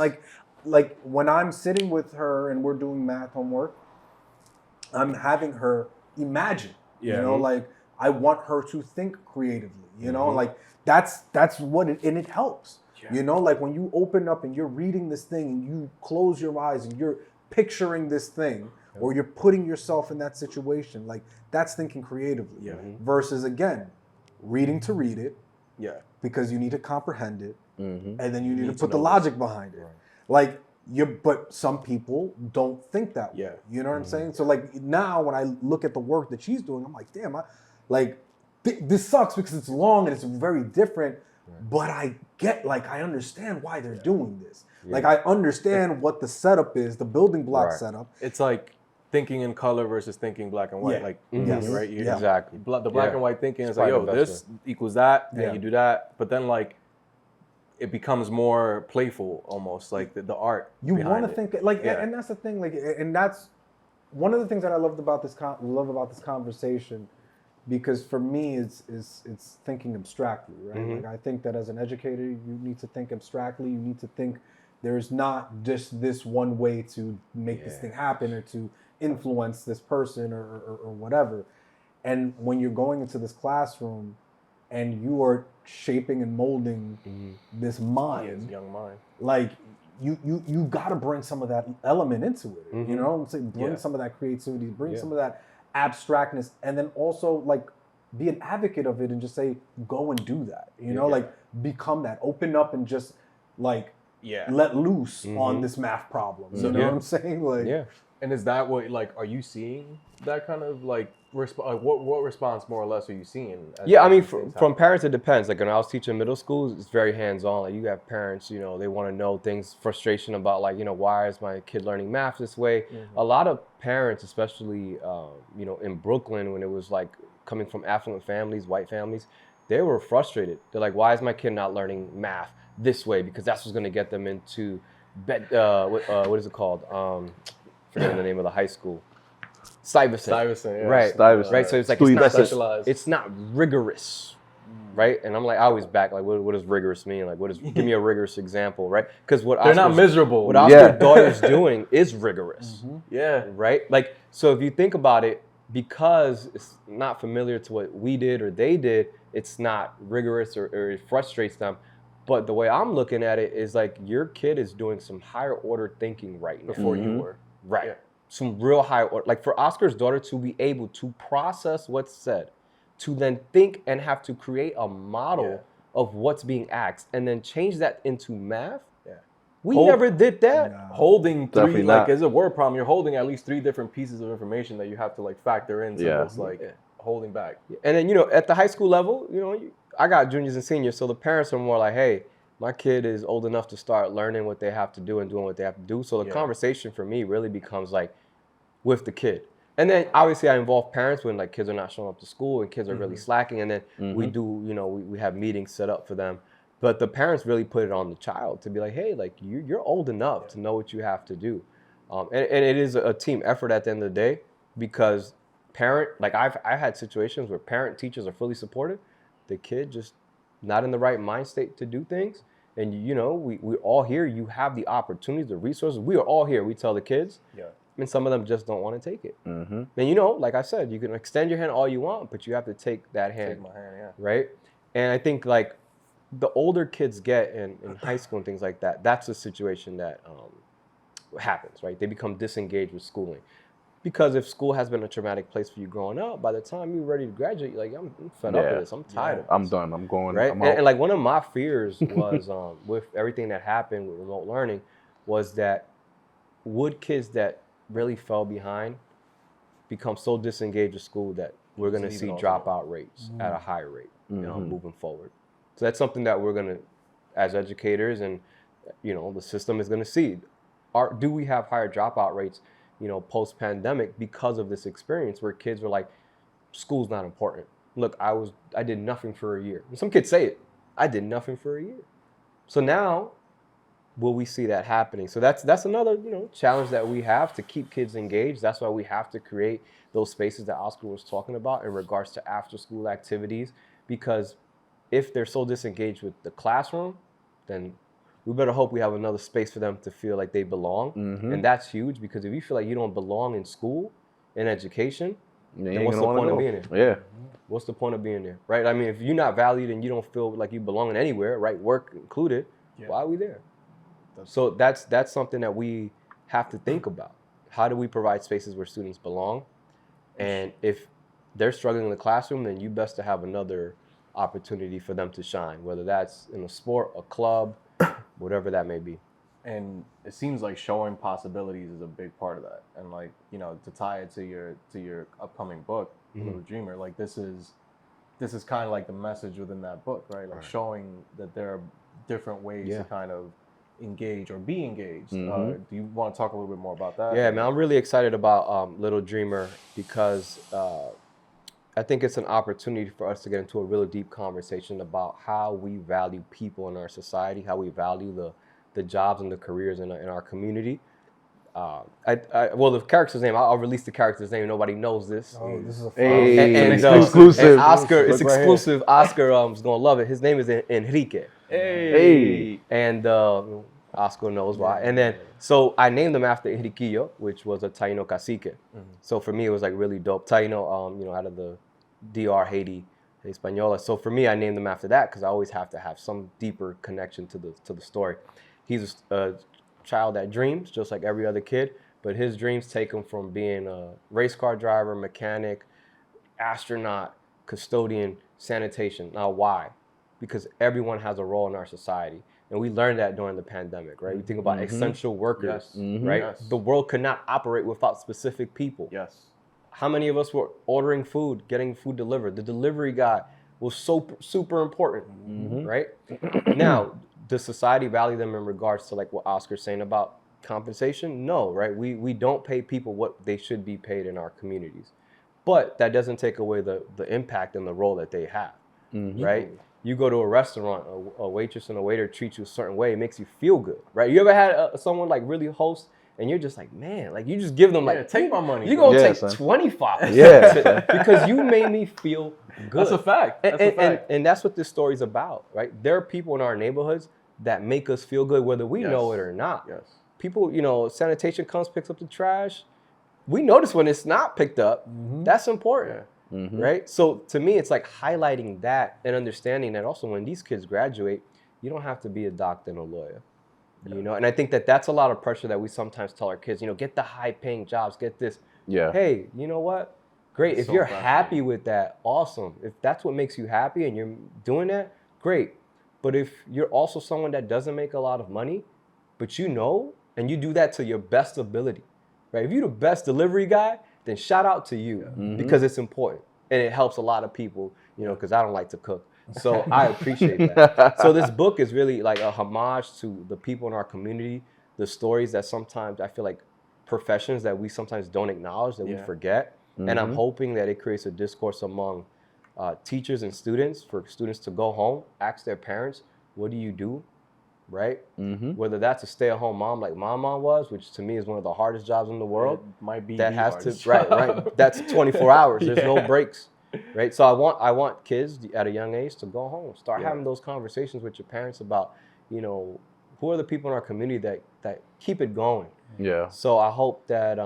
like when I'm sitting with her and we're doing math homework, I'm having her imagine. You know, like I want her to think creatively. You know, like that's what it helps. You know, like when you open up and you're reading this thing and you close your eyes and you're picturing this thing. Or you're putting yourself in that situation, like that's thinking creatively. Versus again, reading to read it, because you need to comprehend it, and then you need to put the logic behind it. Right. Like but some people don't think that way. You know what I'm saying? So like now when I look at the work that she's doing, I'm like, damn, this sucks because it's long and it's very different. But I understand why they're doing this. Like I understand what the setup is, the building block setup. It's like thinking in color versus thinking black and white, right? Exactly. The black and white thinking is like, yo, this equals that, and you do that. But then like, it becomes more playful, almost like the art. You want to think like, and that's the thing, like, and that's one of the things that I loved about this conversation, because for me, it's thinking abstractly, right? Like I think that as an educator, you need to think abstractly. You need to think there's not just this one way to make this thing happen or to influence this person or whatever. And when you're going into this classroom and you are shaping and molding this mind, young mind, like you got to bring some of that element into it. You know, bring some of that creativity, bring some of that abstractness, and then also like be an advocate of it and just say, go and do that. You know, like become that, open up and just like let loose on this math problem. You know what I'm saying? Like, And is that what, like, are you seeing that kind of like what response more or less are you seeing? I mean, from parents it depends. Like when I was teaching middle schools, it's very hands-on. Like you have parents, you know, they want to know things, frustration about like, you know, why is my kid learning math this way? A lot of parents, especially, you know, in Brooklyn, when it was like coming from affluent families, white families, they were frustrated. They're like, why is my kid not learning math this way? Because that's what's going to get them into what is it called? Forgetting the name of the high school. Stuyvesant, yeah. right? Stuyvesant. Right. So it's like it's not rigorous, right? And I'm like, I always back like, what does rigorous mean? Like, give me a rigorous example, right? Because they're not miserable. What Oscar's daughter's doing is rigorous, yeah, right? Like, so if you think about it, because it's not familiar to what we did or they did, it's not rigorous or it frustrates them. But the way I'm looking at it is like your kid is doing some higher order thinking right now. Before you were, right? Yeah. Some real high order, like for Oscar's daughter to be able to process what's said, to then think and have to create a model of what's being asked, and then change that into math. Yeah, we never did that. No. Holding three, like, is a word problem. You're holding at least 3 different pieces of information that you have to like factor into this, like holding back. And then at the high school level, I got juniors and seniors, so the parents are more like, hey, my kid is old enough to start learning what they have to do and doing what they have to do. So the conversation for me really becomes like with the kid. And then obviously I involve parents when like kids are not showing up to school and kids are really slacking. And then we do, we have meetings set up for them. But the parents really put it on the child to be like, hey, like you're old enough to know what you have to do. And it is a team effort at the end of the day, because I've had situations where parent teachers are fully supportive. The kid just not in the right mind state to do things. And we're all here. You have the opportunities, the resources. We are all here. We tell the kids. Yeah. And some of them just don't want to take it. And like I said, you can extend your hand all you want, but you have to take that hand. Take my hand, right? And I think like the older kids get in high school and things like that, that's a situation that happens, right? They become disengaged with schooling. Because if school has been a traumatic place for you growing up, by the time you're ready to graduate, you're like, I'm fed up with this. I'm tired of this. I'm done. I'm going. Right? I'm out. And like one of my fears was with everything that happened with remote learning was that would kids that really fell behind become so disengaged with school that we're going to see dropout rates at a high rate moving forward. So that's something that we're going to, as educators and, the system is going to see. Do we have higher dropout rates, post-pandemic because of this experience where kids were like, school's not important. Look, I did nothing for a year. And some kids say it. I did nothing for a year. So now, will we see that happening? So that's another challenge that we have to keep kids engaged. That's why we have to create those spaces that Oscar was talking about in regards to after school activities, because if they're so disengaged with the classroom, then we better hope we have another space for them to feel like they belong. And that's huge, because if you feel like you don't belong in school, in education, then what's the point of being there? Yeah. What's the point of being there, right? I mean, if you're not valued and you don't feel like you belong in anywhere, right, work included, why are we there? So that's something that we have to think about. How do we provide spaces where students belong? And if they're struggling in the classroom, then you best to have another opportunity for them to shine, whether that's in a sport, a club, whatever that may be. And it seems like showing possibilities is a big part of that. And like, to tie it to your upcoming book, Little Dreamer, like this is kind of like the message within that book, right? Like showing that there are different ways to kind of engage or be engaged. Do you want to talk a little bit more about that? Yeah, man, I'm really excited about Little Dreamer because I think it's an opportunity for us to get into a really deep conversation about how we value people in our society, how we value the jobs and the careers in our community. Well, the character's name, I'll release the character's name. Nobody knows this. Oh, this is a exclusive. And Oscar, it's exclusive. Oscar is gonna love it. His name is Enrique. Hey. And Oscar knows why. And then, so I named him after Enriquillo, which was a Taino cacique. So for me, it was like really dope. Taino, out of the DR, Haiti, Hispaniola. So for me, I named him after that because I always have to have some deeper connection to the story. He's a child that dreams, just like every other kid, but his dreams take him from being a race car driver, mechanic, astronaut, custodian, sanitation. Now, why? Because everyone has a role in our society. And we learned that during the pandemic, right? We think about essential workers, right? Yes. The world could not operate without specific people. Yes. How many of us were ordering food, getting food delivered? The delivery guy was so super important, right? Now, does society value them in regards to like what Oscar's saying about compensation? No, right? We don't pay people what they should be paid in our communities. But that doesn't take away the impact and the role that they have, right? You go to a restaurant, a waitress and a waiter treat you a certain way, it makes you feel good, right? You ever had someone like really host and you're just like, man, like you just give them like, take my money. You're gonna take 25%. Because you made me feel good. That's a fact. And that's what this story's about, right? There are people in our neighborhoods that make us feel good, whether we know it or not. Yes. People, sanitation comes, picks up the trash. We notice when it's not picked up. That's important, right? So to me, it's like highlighting that and understanding that also when these kids graduate, you don't have to be a doctor and a lawyer, And I think that that's a lot of pressure that we sometimes tell our kids, get the high-paying jobs, get this. Yeah. Hey, you know what? Great. If you're happy with that, awesome. If that's what makes you happy and you're doing that, great. But if you're also someone that doesn't make a lot of money, but and you do that to your best ability, right? If you're the best delivery guy, then shout out to you because it's important and it helps a lot of people, because I don't like to cook. So I appreciate that. So this book is really like a homage to the people in our community, the stories that sometimes I feel like professions that we sometimes don't acknowledge, that we forget. And I'm hoping that it creates a discourse among teachers and students for students to go home, ask their parents, what do you do? Right? Whether that's a stay-at-home mom like my mom was, which to me is one of the hardest jobs in the world. It might be that has to right. That's 24 hours. There's no breaks. Right? So I want kids at a young age to go home, start having those conversations with your parents about, who are the people in our community that keep it going. Yeah. So I hope that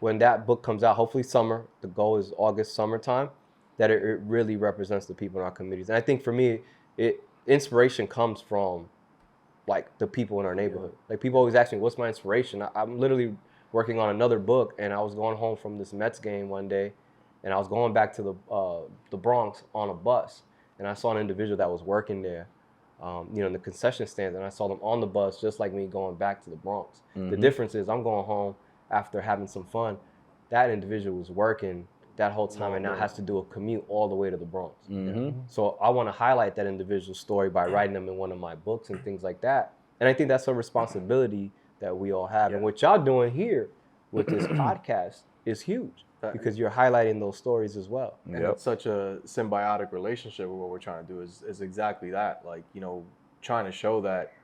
when that book comes out, hopefully summer, the goal is August, summertime, that it really represents the people in our communities. And I think for me, inspiration comes from like the people in our neighborhood. Like people always ask me, what's my inspiration? I'm literally working on another book, and I was going home from this Mets game one day, and I was going back to the Bronx on a bus, and I saw an individual that was working there, in the concession stands, and I saw them on the bus just like me going back to the Bronx. The difference is I'm going home after having some fun. That individual was working that whole time and now has to do a commute all the way to the Bronx. So I want to highlight that individual story by writing them in one of my books and things like that. And I think that's a responsibility that we all have. And what y'all doing here with this podcast is huge because you're highlighting those stories as well. And it's such a symbiotic relationship with what we're trying to do is exactly that. Like, trying to show that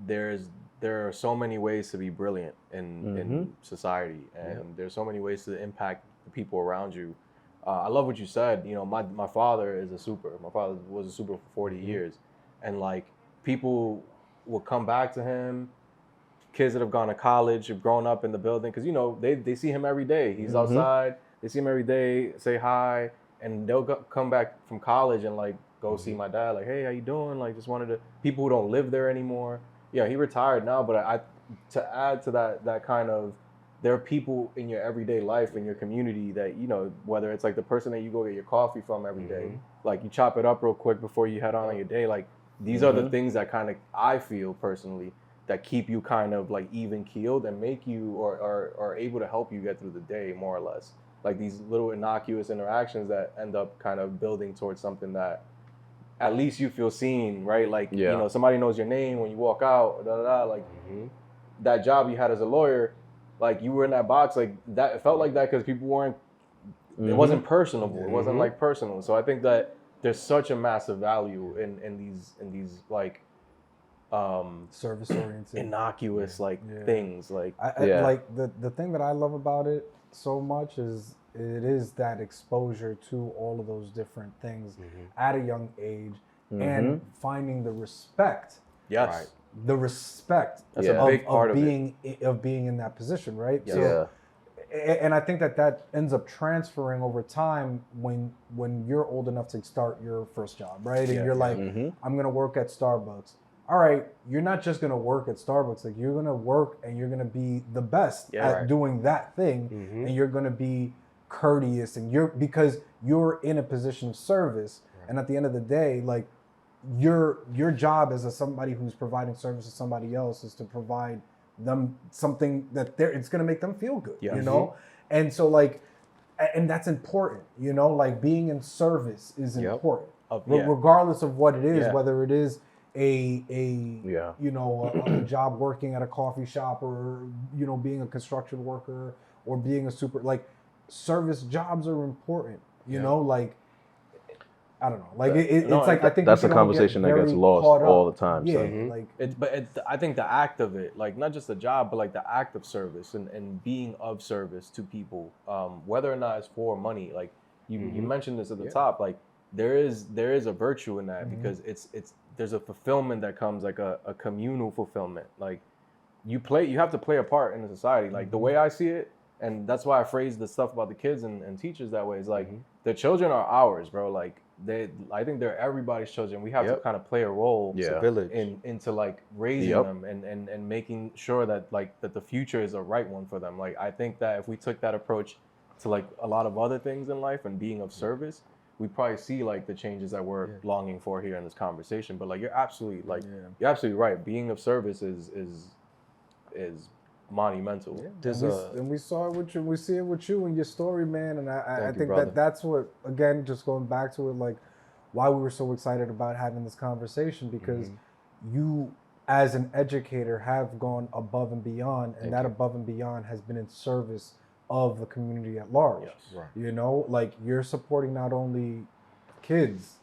there are so many ways to be brilliant in society, and there's so many ways to impact the people around you. I love what you said. My father is a super. My father was a super for 40 years, and like people will come back to him. Kids that have gone to college, have grown up in the building, because they see him every day. He's outside. They see him every day, say hi, and they'll come back from college and like go see my dad. Like, hey, how you doing? Like, just wanted to. People who don't live there anymore. Yeah, he retired now, but to add to that kind of, there are people in your everyday life, in your community that, whether it's like the person that you go get your coffee from every day, like you chop it up real quick before you head on your day. Like these are the things that kind of, I feel personally, that keep you kind of like even keeled and make you or are able to help you get through the day more or less. Like these little innocuous interactions that end up kind of building towards something that at least you feel seen, right? Like, somebody knows your name when you walk out, like that job you had as a lawyer, like you were in that box, like that, it felt like that because people weren't, it wasn't personable. It wasn't like personal. So I think that there's such a massive value in these like, service oriented, innocuous things. Like, like the thing that I love about it so much is it is that exposure to all of those different things at a young age and finding the respect. Yes. Right. The respect That's a big part of being in that position, right? Yes. So, and I think that ends up transferring over time when you're old enough to start your first job, right? And you're like, I'm gonna work at Starbucks. All right, you're not just gonna work at Starbucks. Like you're gonna work and you're gonna be the best at doing that thing, and you're gonna be courteous and because you're in a position of service. And at the end of the day, like your job as somebody who's providing service to somebody else is to provide them something that it's going to make them feel good, And so like, and that's important, like being in service is important, regardless of what it is, whether it is a job working at a coffee shop or, being a construction worker or being a super, like service jobs are important, like I don't know. Like it's like I think that's a conversation that gets lost all the time. Yeah, like I think the act of it, like not just the job, but like the act of service and being of service to people, whether or not it's for money. Like you mentioned this at the top, like there is a virtue in that because there's a fulfillment that comes, like a communal fulfillment. Like you have to play a part in the society. Like the way I see it. And that's why I phrase the stuff about the kids and teachers that way. Is like the children are ours, bro. Like I think they're everybody's children. We have to kind of play a role into like raising them and making sure that that the future is a right one for them. Like I think that if we took that approach to like a lot of other things in life and being of service, we probably see like the changes that we're longing for here in this conversation. But like you're absolutely right. Being of service is monumental. And we saw it with you. We see it with you in your story, man. And I think that's what, again, just going back to it, like why we were so excited about having this conversation, because you, as an educator, have gone above and beyond, and above and beyond has been in service of the community at large. Yes. Right. You know, like you're supporting not only kids,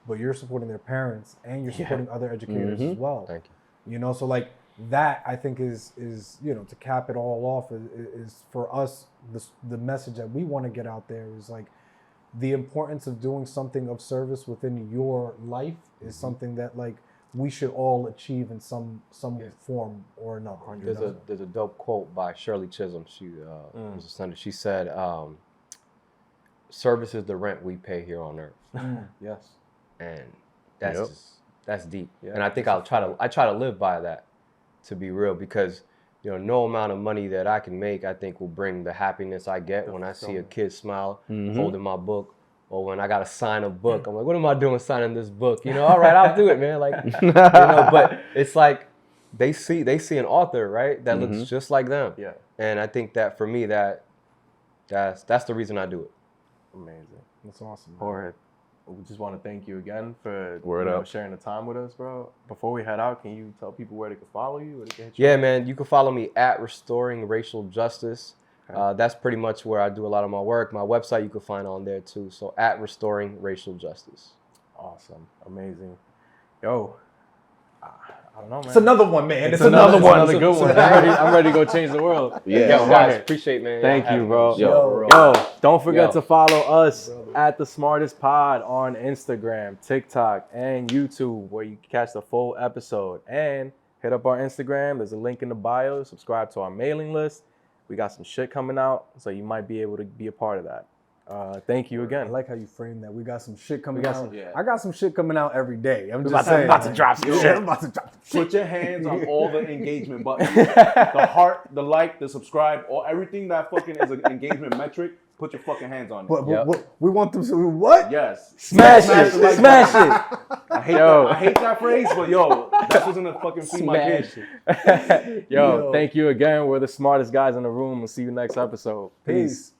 but you're supporting their parents, and you're supporting other educators as well. Thank you. You know, so like. That I think is to cap it all off is for us the message that we want to get out there is like the importance of doing something of service within your life is something that like we should all achieve in some form or another. There's a dope quote by Shirley Chisholm. She was a senator. She said, "Service is the rent we pay here on earth." Yes, and that's deep. Yeah, and I think I try to live by that. To be real, because no amount of money that I can make, I think will bring the happiness I get when I see a kid smile holding my book, or when I got to sign a book. I'm like, what am I doing signing this book? All right, I'll do it, man. Like, but it's like they see an author, right, that looks just like them. Yeah. And I think that for me, that's the reason I do it. Amazing. That's awesome. Jorge, we just want to thank you again for sharing the time with us, bro. Before we head out, can you tell people where they can follow you? Where they can hit you? Yeah, man. You can follow me at Restoring Racial Justice. Okay. That's pretty much where I do a lot of my work. My website you can find on there too. So at Restoring Racial Justice. Awesome. Amazing. Yo, I don't know, man. It's another one, man. It's another good one. I'm ready to go change the world. Yeah. Yo, guys, appreciate it, man. Thank you, bro. Yo, don't forget to follow us at The Smartest Pod on Instagram, TikTok, and YouTube, where you can catch the full episode. And hit up our Instagram. There's a link in the bio. Subscribe to our mailing list. We got some shit coming out, so you might be able to be a part of that. Thank you again. I like how you framed that. We got some shit coming out. I got some shit coming out every day. I'm just saying. About to drop some shit. Put your hands on all the engagement buttons. The heart, the like, the subscribe, everything that fucking is an engagement metric. Put your fucking hands on it. We want them to what? Yes. Smash it. Smash it. I hate that phrase, but that's what's gonna fucking feed my kids. Yo, thank you again. We're the smartest guys in the room. We'll see you next episode. Peace.